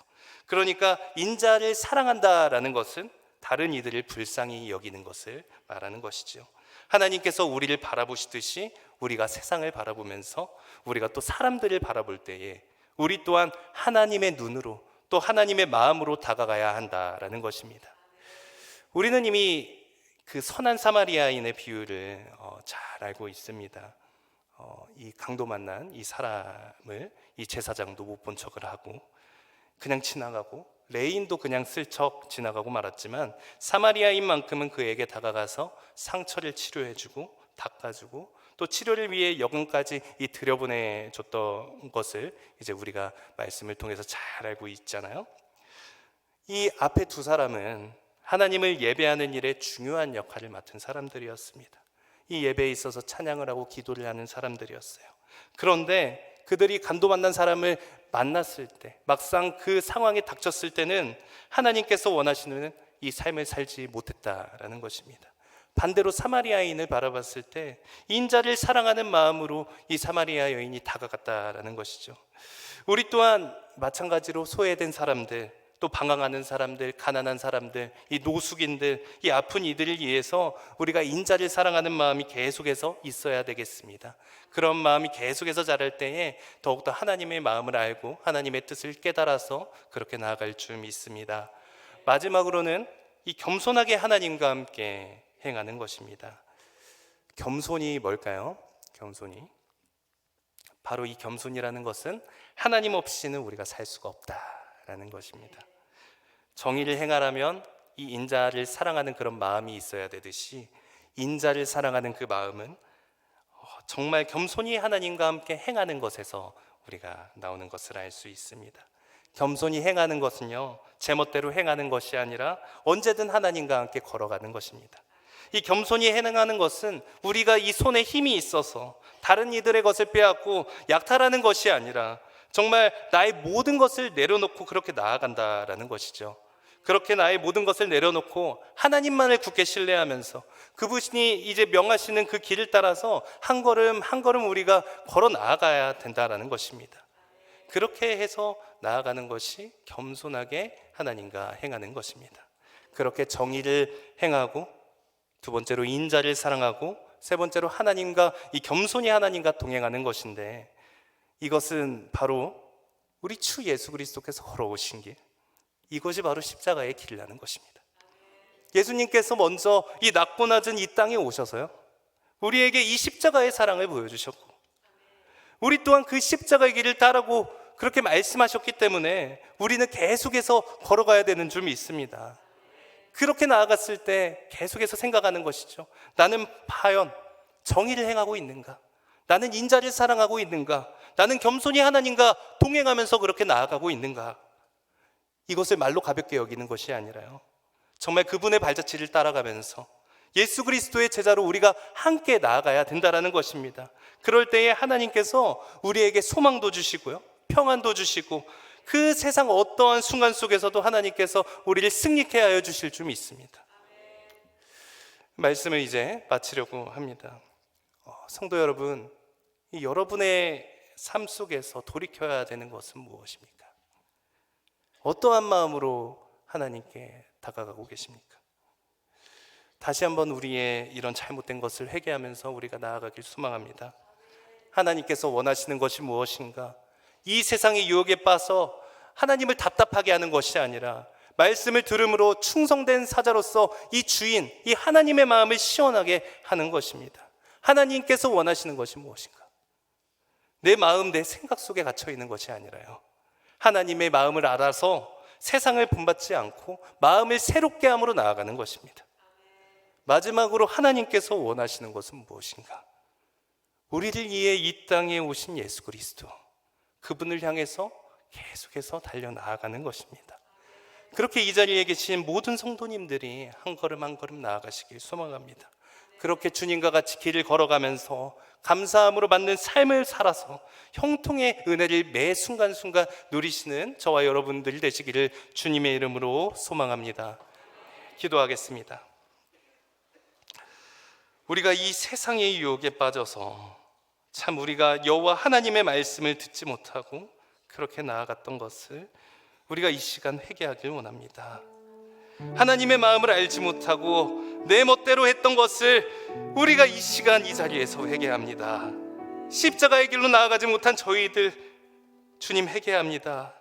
그러니까 인자를 사랑한다라는 것은 다른 이들을 불쌍히 여기는 것을 말하는 것이죠. 하나님께서 우리를 바라보시듯이 우리가 세상을 바라보면서 우리가 또 사람들을 바라볼 때에 우리 또한 하나님의 눈으로 또 하나님의 마음으로 다가가야 한다라는 것입니다. 우리는 이미 그 선한 사마리아인의 비유를 잘 알고 있습니다. 이 강도 만난 이 사람을 이 제사장도 못 본 척을 하고 그냥 지나가고, 레인도 그냥 슬쩍 지나가고 말았지만, 사마리아인만큼은 그에게 다가가서 상처를 치료해주고 닦아주고 또 치료를 위해 여금까지 이 들여보내줬던 것을 이제 우리가 말씀을 통해서 잘 알고 있잖아요. 이 앞에 두 사람은 하나님을 예배하는 일에 중요한 역할을 맡은 사람들이었습니다. 이 예배에 있어서 찬양을 하고 기도를 하는 사람들이었어요. 그런데 그들이 간도 만난 사람을 만났을 때, 막상 그 상황에 닥쳤을 때는 하나님께서 원하시는 이 삶을 살지 못했다라는 것입니다. 반대로 사마리아인을 바라봤을 때 인자를 사랑하는 마음으로 이 사마리아 여인이 다가갔다라는 것이죠. 우리 또한 마찬가지로 소외된 사람들, 또 방황하는 사람들, 가난한 사람들, 이 노숙인들, 이 아픈 이들을 위해서 우리가 인자를 사랑하는 마음이 계속해서 있어야 되겠습니다. 그런 마음이 계속해서 자랄 때에 더욱더 하나님의 마음을 알고 하나님의 뜻을 깨달아서 그렇게 나아갈 줄 믿습니다. 마지막으로는 이 겸손하게 하나님과 함께 행하는 것입니다. 겸손이 뭘까요? 겸손이 바로 이 겸손이라는 것은 하나님 없이는 우리가 살 수가 없다라는 것입니다. 정의를 행하려면 이 인자를 사랑하는 그런 마음이 있어야 되듯이 인자를 사랑하는 그 마음은 정말 겸손히 하나님과 함께 행하는 것에서 우리가 나오는 것을 알 수 있습니다. 겸손히 행하는 것은요, 제멋대로 행하는 것이 아니라 언제든 하나님과 함께 걸어가는 것입니다. 이 겸손히 행하는 것은 우리가 이 손에 힘이 있어서 다른 이들의 것을 빼앗고 약탈하는 것이 아니라 정말 나의 모든 것을 내려놓고 그렇게 나아간다라는 것이죠. 그렇게 나의 모든 것을 내려놓고 하나님만을 굳게 신뢰하면서 그분이 이제 명하시는 그 길을 따라서 한 걸음 한 걸음 우리가 걸어 나아가야 된다라는 것입니다. 그렇게 해서 나아가는 것이 겸손하게 하나님과 행하는 것입니다. 그렇게 정의를 행하고, 두 번째로 인자를 사랑하고, 세 번째로 하나님과 이 겸손히 하나님과 동행하는 것인데, 이것은 바로 우리 주 예수 그리스도께서 걸어오신 길, 이것이 바로 십자가의 길이라는 것입니다. 예수님께서 먼저 이 낮고 낮은 이 땅에 오셔서요, 우리에게 이 십자가의 사랑을 보여주셨고, 우리 또한 그 십자가의 길을 따르고 그렇게 말씀하셨기 때문에 우리는 계속해서 걸어가야 되는 줄 믿습니다. 그렇게 나아갔을 때 계속해서 생각하는 것이죠. 나는 과연 정의를 행하고 있는가? 나는 인자를 사랑하고 있는가? 나는 겸손히 하나님과 동행하면서 그렇게 나아가고 있는가? 이것을 말로 가볍게 여기는 것이 아니라요, 정말 그분의 발자취를 따라가면서 예수 그리스도의 제자로 우리가 함께 나아가야 된다는 것입니다. 그럴 때에 하나님께서 우리에게 소망도 주시고요, 평안도 주시고, 그 세상 어떠한 순간 속에서도 하나님께서 우리를 승리케 하여 주실 줄 믿습니다. 말씀을 이제 마치려고 합니다. 성도 여러분, 이 여러분의 삶 속에서 돌이켜야 되는 것은 무엇입니까? 어떠한 마음으로 하나님께 다가가고 계십니까? 다시 한번 우리의 이런 잘못된 것을 회개하면서 우리가 나아가길 소망합니다. 하나님께서 원하시는 것이 무엇인가? 이 세상의 유혹에 빠져 하나님을 답답하게 하는 것이 아니라 말씀을 들음으로 충성된 사자로서 이 주인, 이 하나님의 마음을 시원하게 하는 것입니다. 하나님께서 원하시는 것이 무엇인가? 내 마음, 내 생각 속에 갇혀 있는 것이 아니라요, 하나님의 마음을 알아서 세상을 본받지 않고 마음을 새롭게 함으로 나아가는 것입니다. 마지막으로 하나님께서 원하시는 것은 무엇인가? 우리를 위해 이 땅에 오신 예수 그리스도, 그분을 향해서 계속해서 달려나아가는 것입니다. 그렇게 이 자리에 계신 모든 성도님들이 한 걸음 한 걸음 나아가시길 소망합니다. 그렇게 주님과 같이 길을 걸어가면서 감사함으로 받는 삶을 살아서 형통의 은혜를 매 순간순간 누리시는 저와 여러분들이 되시기를 주님의 이름으로 소망합니다. 기도하겠습니다. 우리가 이 세상의 유혹에 빠져서 참 우리가 여호와 하나님의 말씀을 듣지 못하고 그렇게 나아갔던 것을 우리가 이 시간 회개하길 원합니다. 하나님의 마음을 알지 못하고 내 멋대로 했던 것을 우리가 이 시간 이 자리에서 회개합니다. 십자가의 길로 나아가지 못한 저희들 주님 회개합니다.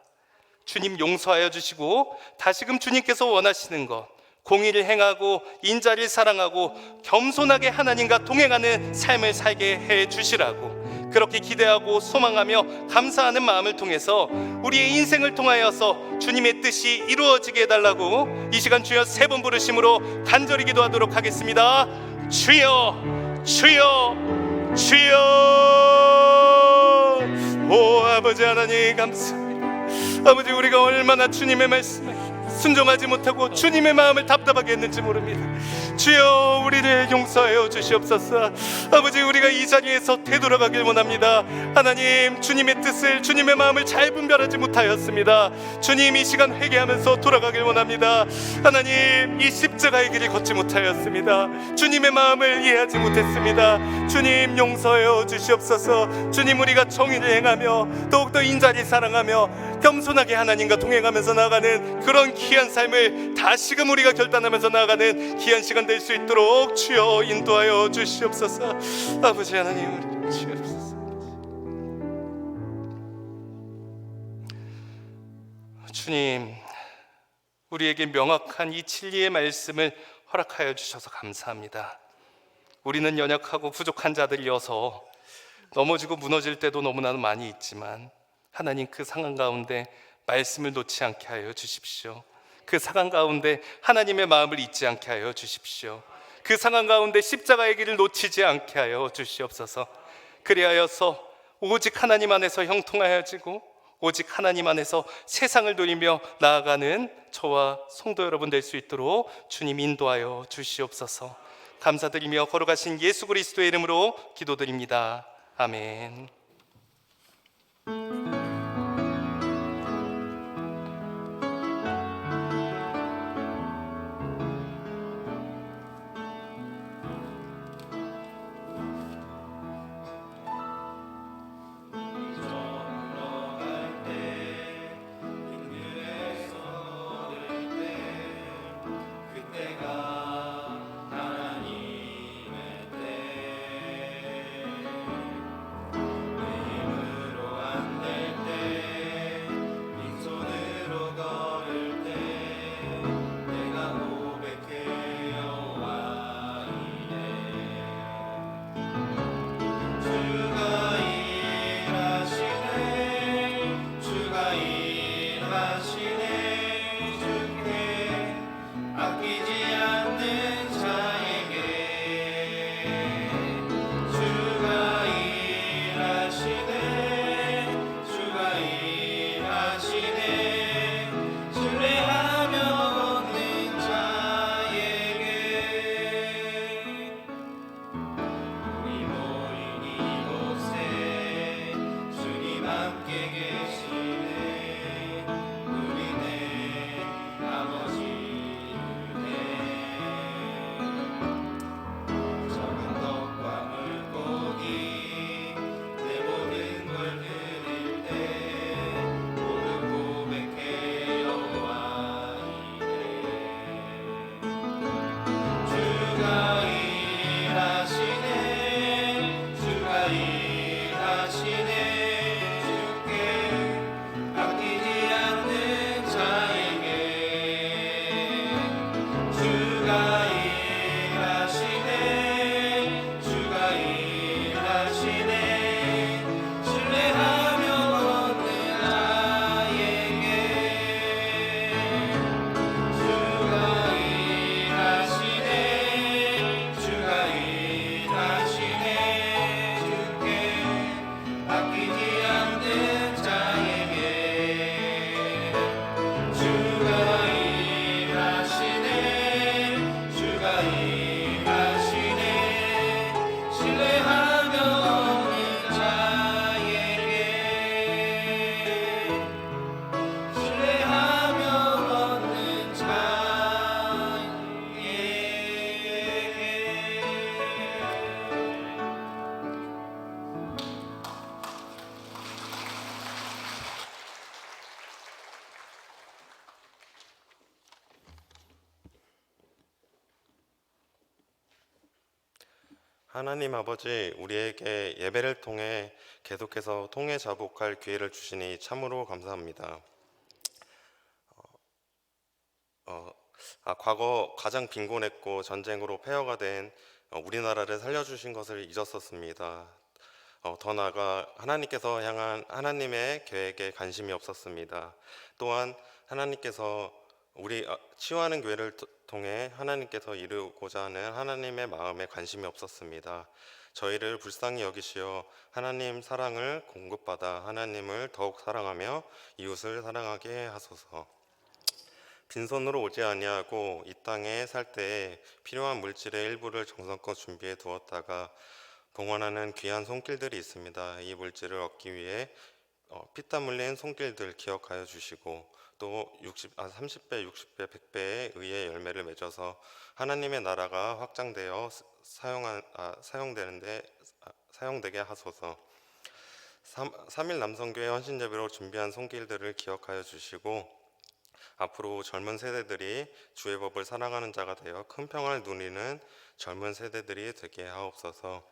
주님 용서하여 주시고 다시금 주님께서 원하시는 것, 공의를 행하고 인자를 사랑하고 겸손하게 하나님과 동행하는 삶을 살게 해 주시라고 그렇게 기대하고 소망하며 감사하는 마음을 통해서 우리의 인생을 통하여서 주님의 뜻이 이루어지게 해달라고 이 시간 주여 세 번 부르심으로 간절히 기도하도록 하겠습니다. 주여, 주여, 주여. 오 아버지 하나님 감사합니다. 아버지, 우리가 얼마나 주님의 말씀을 순종하지 못하고 주님의 마음을 답답하게 했는지 모릅니다. 주여 우리를 용서하여 주시옵소서. 아버지, 우리가 이 자리에서 되돌아가길 원합니다. 하나님, 주님의 뜻을, 주님의 마음을 잘 분별하지 못하였습니다. 주님, 이 시간 회개하면서 돌아가길 원합니다. 하나님, 이 십자가의 길을 걷지 못하였습니다. 주님의 마음을 이해하지 못했습니다. 주님, 용서하여 주시옵소서. 주님, 우리가 정의를 행하며 더욱더 인자를 사랑하며 겸손하게 하나님과 동행하면서 나아가는 그런 귀한 삶을 다시금 우리가 결단하면서 나아가는 귀한 시간 될 수 있도록 주여 인도하여 주시옵소서. 아버지 하나님, 우리 주시옵소서. 주님, 우리에게 명확한 이 진리의 말씀을 허락하여 주셔서 감사합니다. 우리는 연약하고 부족한 자들이어서 넘어지고 무너질 때도 너무나 많이 있지만 하나님, 그 상황 가운데 말씀을 놓지 않게 하여 주십시오. 그 상황 가운데 하나님의 마음을 잊지 않게 하여 주십시오. 그 상황 가운데 십자가의 길을 놓치지 않게 하여 주시옵소서. 그리하여서 오직 하나님 안에서 형통하여지고 오직 하나님 안에서 세상을 누리며 나아가는 저와 성도 여러분 될 수 있도록 주님 인도하여 주시옵소서. 감사드리며 걸어가신 예수 그리스도의 이름으로 기도드립니다. 아멘. 하나님 아버지, 우리에게 예배를 통해 계속해서 통해 자복할 기회를 주시니 참으로 감사합니다. 과거 가장 빈곤했고 전쟁으로 폐허가 된 우리나라를 살려주신 것을 잊었었습니다. 더 나아가 하나님께서 향한 하나님의 계획에 관심이 없었습니다. 또한 하나님께서 우리 치유하는 교회를 통해 하나님께서 이루고자 하는 하나님의 마음에 관심이 없었습니다. 저희를 불쌍히 여기시어 하나님 사랑을 공급받아 하나님을 더욱 사랑하며 이웃을 사랑하게 하소서. 빈손으로 오지 아니하고 이 땅에 살 때에 필요한 물질의 일부를 정성껏 준비해 두었다가 봉헌하는 귀한 손길들이 있습니다. 이 물질을 얻기 위해 피땀 흘린 손길들 기억하여 주시고 또 30배, 60배, 100배에 의해 열매를 맺어서 하나님의 나라가 확장되어 사용되게 하소서. 3일 남성교회 헌신예배로 준비한 손길들을 기억하여 주시고 앞으로 젊은 세대들이 주의 법을 사랑하는 자가 되어 큰 평안을 누리는 젊은 세대들이 되게 하옵소서.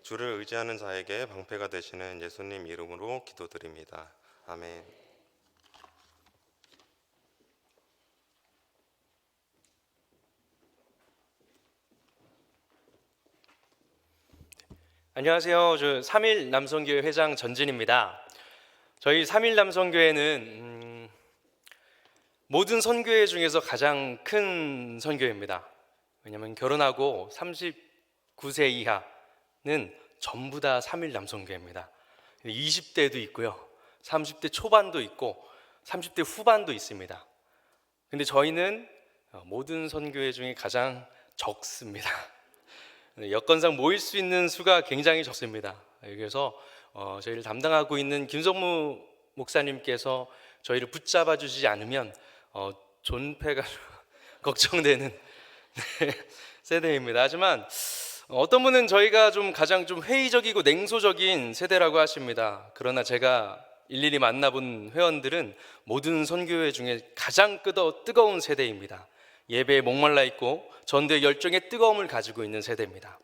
주를 의지하는 자에게 방패가 되시는 예수님 이름으로 기도드립니다. 아멘. 안녕하세요. 저 3일 남성교회 회장 전진입니다. 저희 3일 남성교회는 모든 선교회 중에서 가장 큰 선교회입니다. 왜냐하면 결혼하고 39세 이하는 전부 다 3일 남성교회입니다. 20대도 있고요, 30대 초반도 있고 30대 후반도 있습니다. 근데 저희는 모든 선교회 중에 가장 적습니다. 여건상 모일 수 있는 수가 굉장히 적습니다. 그래서 저희를 담당하고 있는 김성무 목사님께서 저희를 붙잡아 주시지 않으면 존폐가 걱정되는 세대입니다. 하지만 어떤 분은 저희가 가장 회의적이고 냉소적인 세대라고 하십니다. 그러나 제가 일일이 만나본 회원들은 모든 선교회 중에 가장 뜨거운 세대입니다. 예배에 목말라 있고 전도의 열정의 뜨거움을 가지고 있는 세대입니다.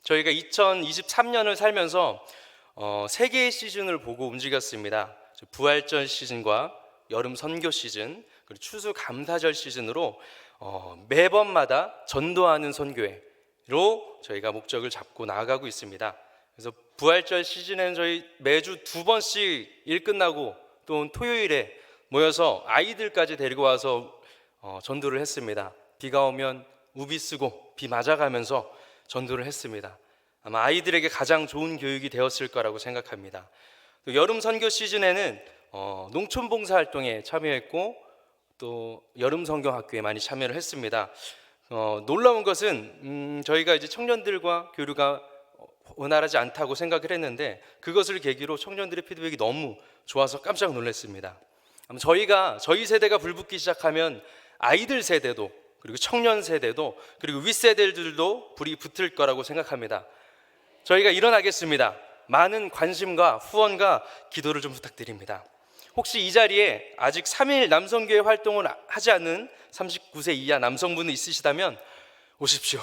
저희가 2023년을 살면서 세 개의 시즌을 보고 움직였습니다. 부활절 시즌과 여름 선교 시즌, 그리고 추수 감사절 시즌으로 매번마다 전도하는 선교회로 저희가 목적을 잡고 나아가고 있습니다. 그래서 부활절 시즌에는 저희 매주 2번씩 일 끝나고 또 토요일에 모여서 아이들까지 데리고 와서 전도를 했습니다. 비가 오면 우비 쓰고 비 맞아가면서 전도를 했습니다. 아마 아이들에게 가장 좋은 교육이 되었을 거라고 생각합니다. 또 여름 선교 시즌에는 농촌 봉사 활동에 참여했고 또 여름 성경학교에 많이 참여를 했습니다. 놀라운 것은 저희가 이제 청년들과 교류가 원활하지 않다고 생각을 했는데 그것을 계기로 청년들의 피드백이 너무 좋아서 깜짝 놀랐습니다. 저희 세대가 불붙기 시작하면 아이들 세대도 그리고 청년 세대도 그리고 윗세대들도 불이 붙을 거라고 생각합니다. 저희가 일어나겠습니다. 많은 관심과 후원과 기도를 좀 부탁드립니다. 혹시 이 자리에 아직 3일 남성교회 활동을 하지 않은 39세 이하 남성분이 있으시다면 오십시오.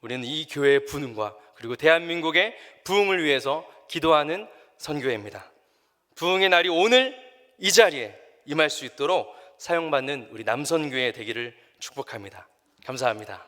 우리는 이 교회의 부흥과 그리고 대한민국의 부흥을 위해서 기도하는 선교회입니다. 부흥의 날이 오늘 이 자리에 임할 수 있도록 사용받는 우리 남선교회 되기를 축복합니다. 감사합니다.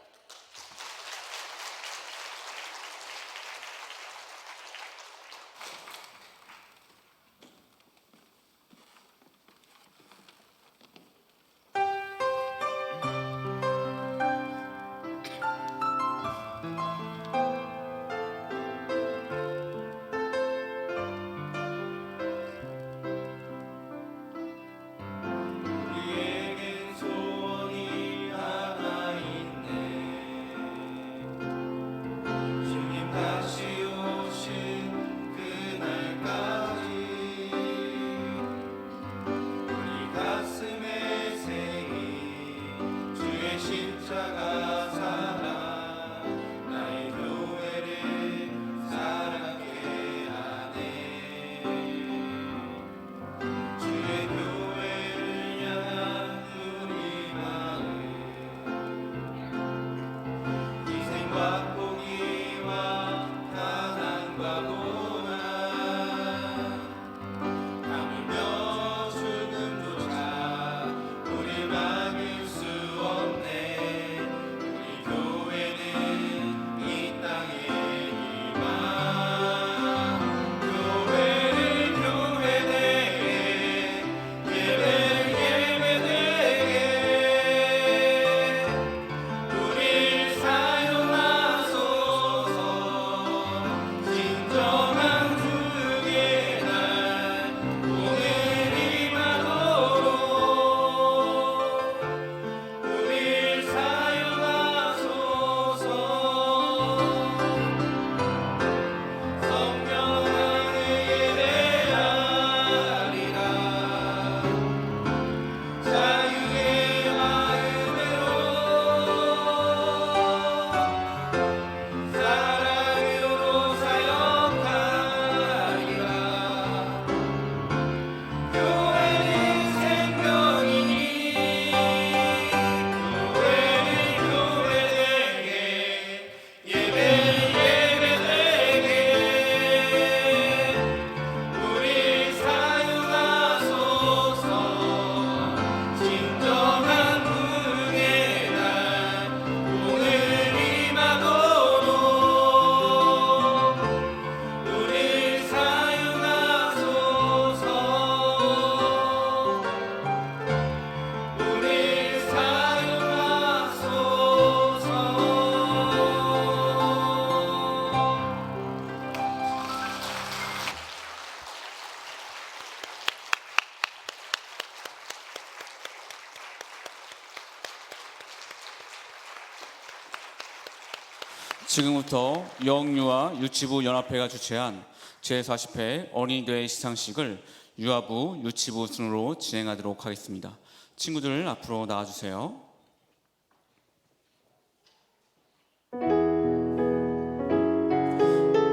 지금부터 영유아 유치부 연합회가 주최한 제40회 어린이대회 시상식을 유아부 유치부 순으로 진행하도록 하겠습니다. 친구들 앞으로 나와주세요.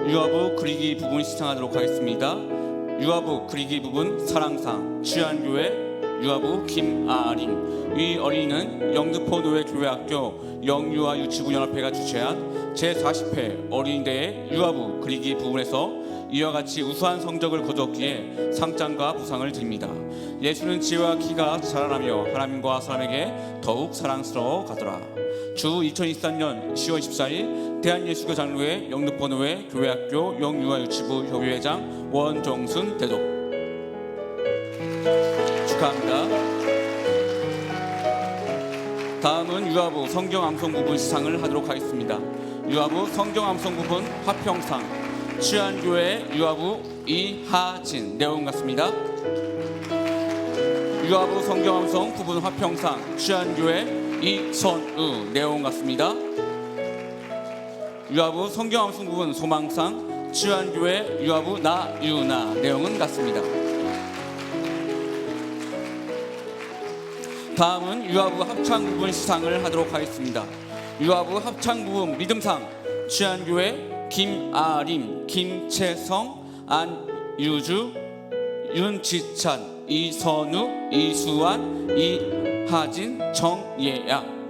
유아부 그리기 부분 시상하도록 하겠습니다. 유아부 그리기 부분 사랑상 취한교회 유아부 김아린. 이 어린이는 영등포 노예교회학교 영유아 유치부 연합회가 주최한 제40회 어린이대회 유아부 그리기 부분에서 이와 같이 우수한 성적을 거두었기에 상장과 부상을 드립니다. 예수는 지혜와 키가 자라나며 하나님과 사람에게 더욱 사랑스러워 가더라. 주 2023년 10월 14일 대한예수교 장로회 영등포노회 교회학교 영유아 유치부 협의회장 원정순 대독. 축하합니다. 다음은 유아부 성경암송 부분 시상을 하도록 하겠습니다. 유아부 성경암송 부분 화평상 취한교회 유아부 이하진. 내용 같습니다. 유아부 성경암송 부분 화평상 취한교회 이선우. 내용 같습니다. 유아부 성경암송 부분 소망상 취한교회 유아부 나유나. 내용은 같습니다. 다음은 유아부 합창 부분 시상을 하도록 하겠습니다. 유아부 합창 부분 믿음상 취한교회 김아림, 김채성, 안유주, 윤지찬, 이선우, 이수환, 이하진, 정예양.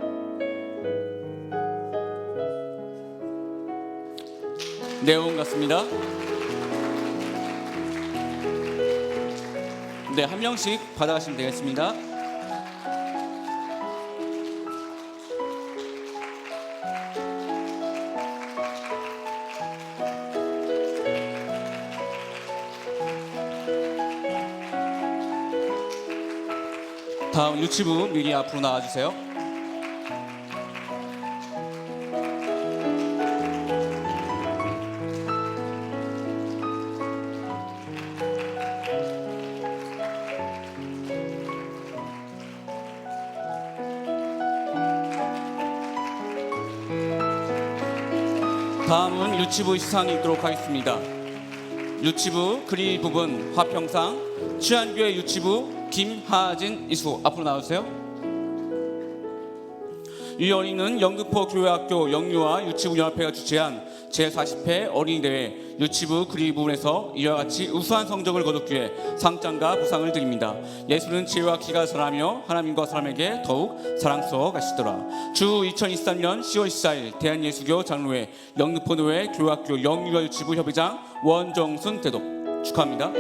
내용 같습니다. 네, 한 명씩 받아가시면 되겠습니다. 다음 유치부 미리 앞으로 나와주세요. 다음은 유치부 시상이 있도록 하겠습니다. 유치부 그리 부분 화평상 취한교회 유치부 김하진 이수 앞으로 나와주세요. 이 어린이는 영등포 교회학교 영유아 유치부 연합회가 주최한 제40회 어린이대회 유치부 그리 부분에서 이와 같이 우수한 성적을 거뒀기에 상장과 부상을 드립니다. 예수는 지혜와 키가 자라며 하나님과 사람에게 더욱 사랑스러워 가시더라. 주 2023년 10월 14일 대한예수교 장로회 영등포노회 교회학교 영유아 유치부 협의장 원정순 대독. 축하합니다.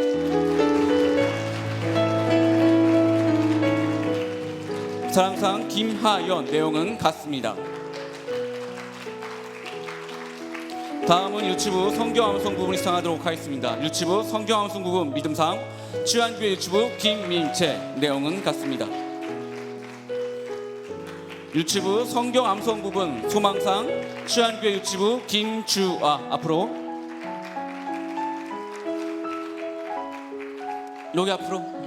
사랑상 김하연. 내용은 같습니다. 다음은 유치부 성경암송 부분 시상하도록 하겠습니다. 유치부 성경암송 부분 믿음상 취한교회 유치부 김민채. 내용은 같습니다. 유치부 성경암송 부분 소망상 취한교회 유치부 김주아 앞으로. 여기 앞으로.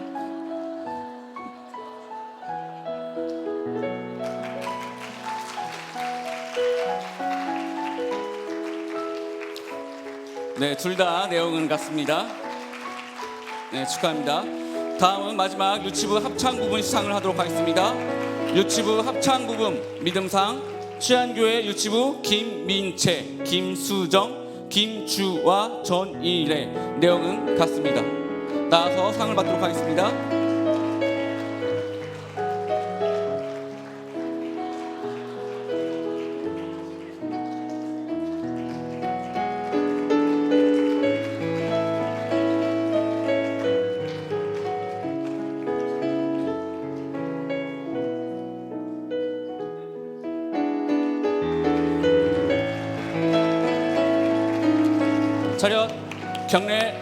네, 둘 다 내용은 같습니다. 네, 축하합니다. 다음은 마지막 유치부 합창 부분 시상을 하도록 하겠습니다. 유치부 합창 부분 믿음상 취한교회 유치부 김민채, 김수정, 김주와, 전일래. 내용은 같습니다. 나와서 상을 받도록 하겠습니다. 차렷 경례.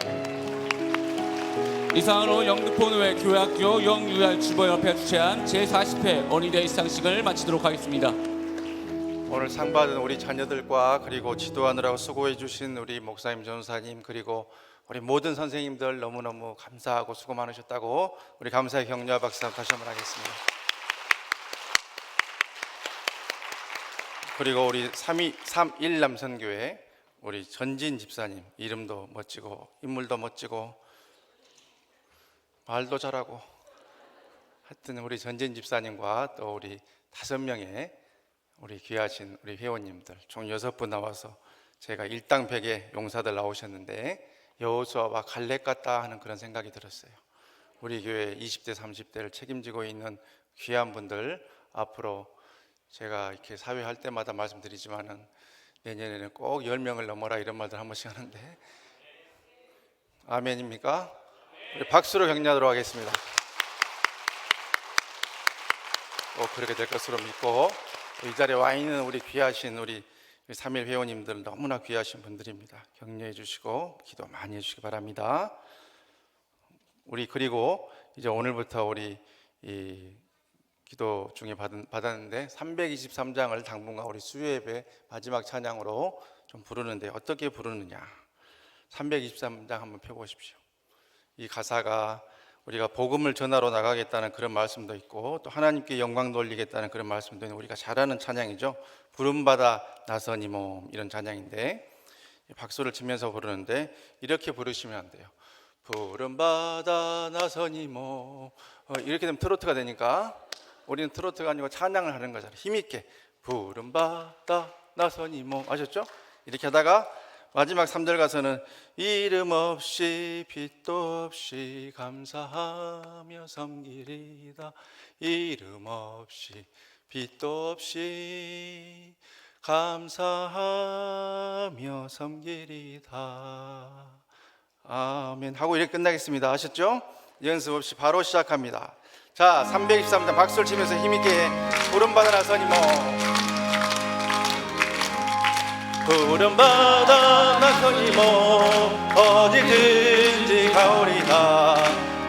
이상으로 영등포노회 교회학교 영유아 유치부 연합회가 주최한 제40회 어린이대회 시상식을 마치도록 하겠습니다. 오늘 상 받은 우리 자녀들과 그리고 지도하느라고 수고해 주신 우리 목사님, 전사님, 그리고 우리 모든 선생님들 너무너무 감사하고 수고 많으셨다고 우리 감사의 격려와 박수 다시 한번 하겠습니다. 그리고 우리 31 남선교회 우리 전진 집사님, 이름도 멋지고 인물도 멋지고 말도 잘하고 하여튼 우리 전진 집사님과 또 우리 5명의 우리 귀하신 우리 회원님들 총 6분 나와서 제가 일당백의 용사들 나오셨는데 여호수아와 갈렙 같다 하는 그런 생각이 들었어요. 우리 교회 20대 30대를 책임지고 있는 귀한 분들, 앞으로 제가 이렇게 사회할 때마다 말씀드리지만은 내년에는 꼭 10명을 넘어라 이런 말들 한 번씩 하는데 아멘입니까? 우리 박수로 격려하도록 하겠습니다. 꼭 그렇게 될 것으로 믿고, 이 자리에 와 있는 우리 귀하신 우리 3일 회원님들 너무나 귀하신 분들입니다. 격려해 주시고 기도 많이 해주시기 바랍니다. 우리 그리고 이제 오늘부터 우리 이 기도 중에 받았는데 323장을 당분간 우리 수요예배 마지막 찬양으로 좀 부르는데 어떻게 부르느냐, 323장 한번 펴보십시오. 이 가사가 우리가 복음을 전하러 나가겠다는 그런 말씀도 있고 또 하나님께 영광 돌리겠다는 그런 말씀도 있는 우리가 잘 아는 찬양이죠. 부름받아 나서니 몸, 이런 찬양인데 박수를 치면서 부르는데 이렇게 부르시면 안 돼요. 부름받아 나서니 몸, 이렇게 되면 트로트가 되니까 우리는 트로트가 아니고 찬양을 하는 거잖아요. 힘있게 부름받아 나서니 몸, 아셨죠? 이렇게 하다가 마지막 3절 가서는 이름 없이 빛도 없이 감사하며 섬기리다. 이름 없이 빛도 없이 감사하며 섬기리다. 아멘 하고 이렇게 끝나겠습니다. 아셨죠? 연습 없이 바로 시작합니다. 자, 323장 박수를 치면서 힘있게 부름받아 나서니 뭐, 부름받아 나서니 뭐 어디든지 가오리다.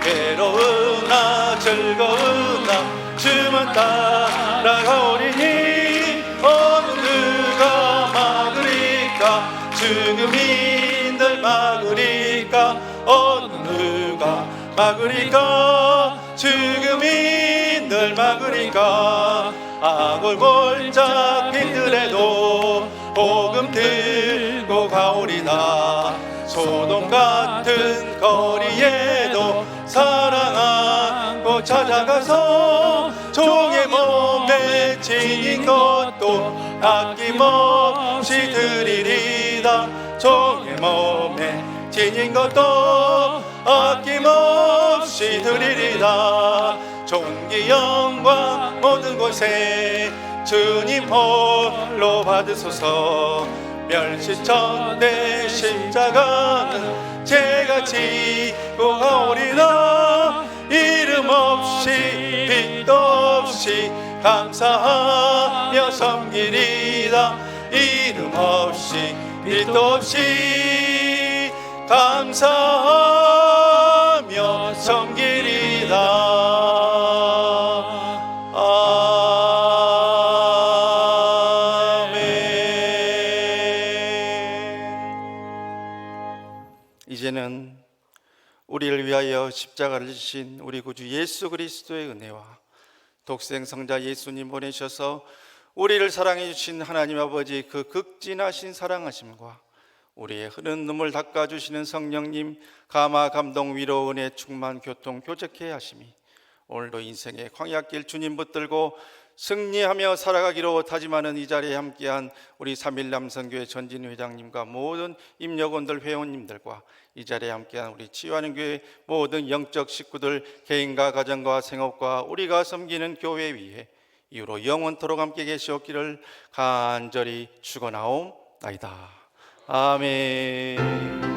괴로우나 즐거우나 주만 따라가오리니 어느 누가 막으리까. 죽음인들 막으리까. 어느 누가 막으리까. 죽음인들 막으리까. 아골골짝 빈들에도 복음 들고 가오리다. 소돔 같은 거리에도 사랑하고 찾아가서 종의 몸에 지닌 것도 아낌없이 드리리다. 종의 몸에 지닌 것도 아낌없이 드리리다. 존귀 영광 모든 곳에 주님 홀로 받으소서. 멸시천대 십자가는 제가 지고 가오리다. 이름 없이 빛도 없이 감사하며 섬기리다. 이름 없이 빛도 없이 감사하며 섬기리다. 이제는 우리를 위하여 십자가를 지신 우리 구주 예수 그리스도의 은혜와 독생 성자 예수님 보내셔서 우리를 사랑해 주신 하나님 아버지 그 극진하신 사랑하심과 우리의 흐르는 눈물 닦아주시는 성령님 감화 감동 위로 은혜 충만 교통 교제케 하심이 오늘도 인생의 광야길 주님 붙들고 승리하며 살아가기로 다짐하는 이 자리에 함께한 우리 3일 남선교회 전진 회장님과 모든 임역원들 회원님들과 이 자리에 함께한 우리 치유하는 교회 모든 영적 식구들 개인과 가정과 생업과 우리가 섬기는 교회 위에 이후로 영원토록 함께 계시옵기를 간절히 축원하옵나이다. 아멘.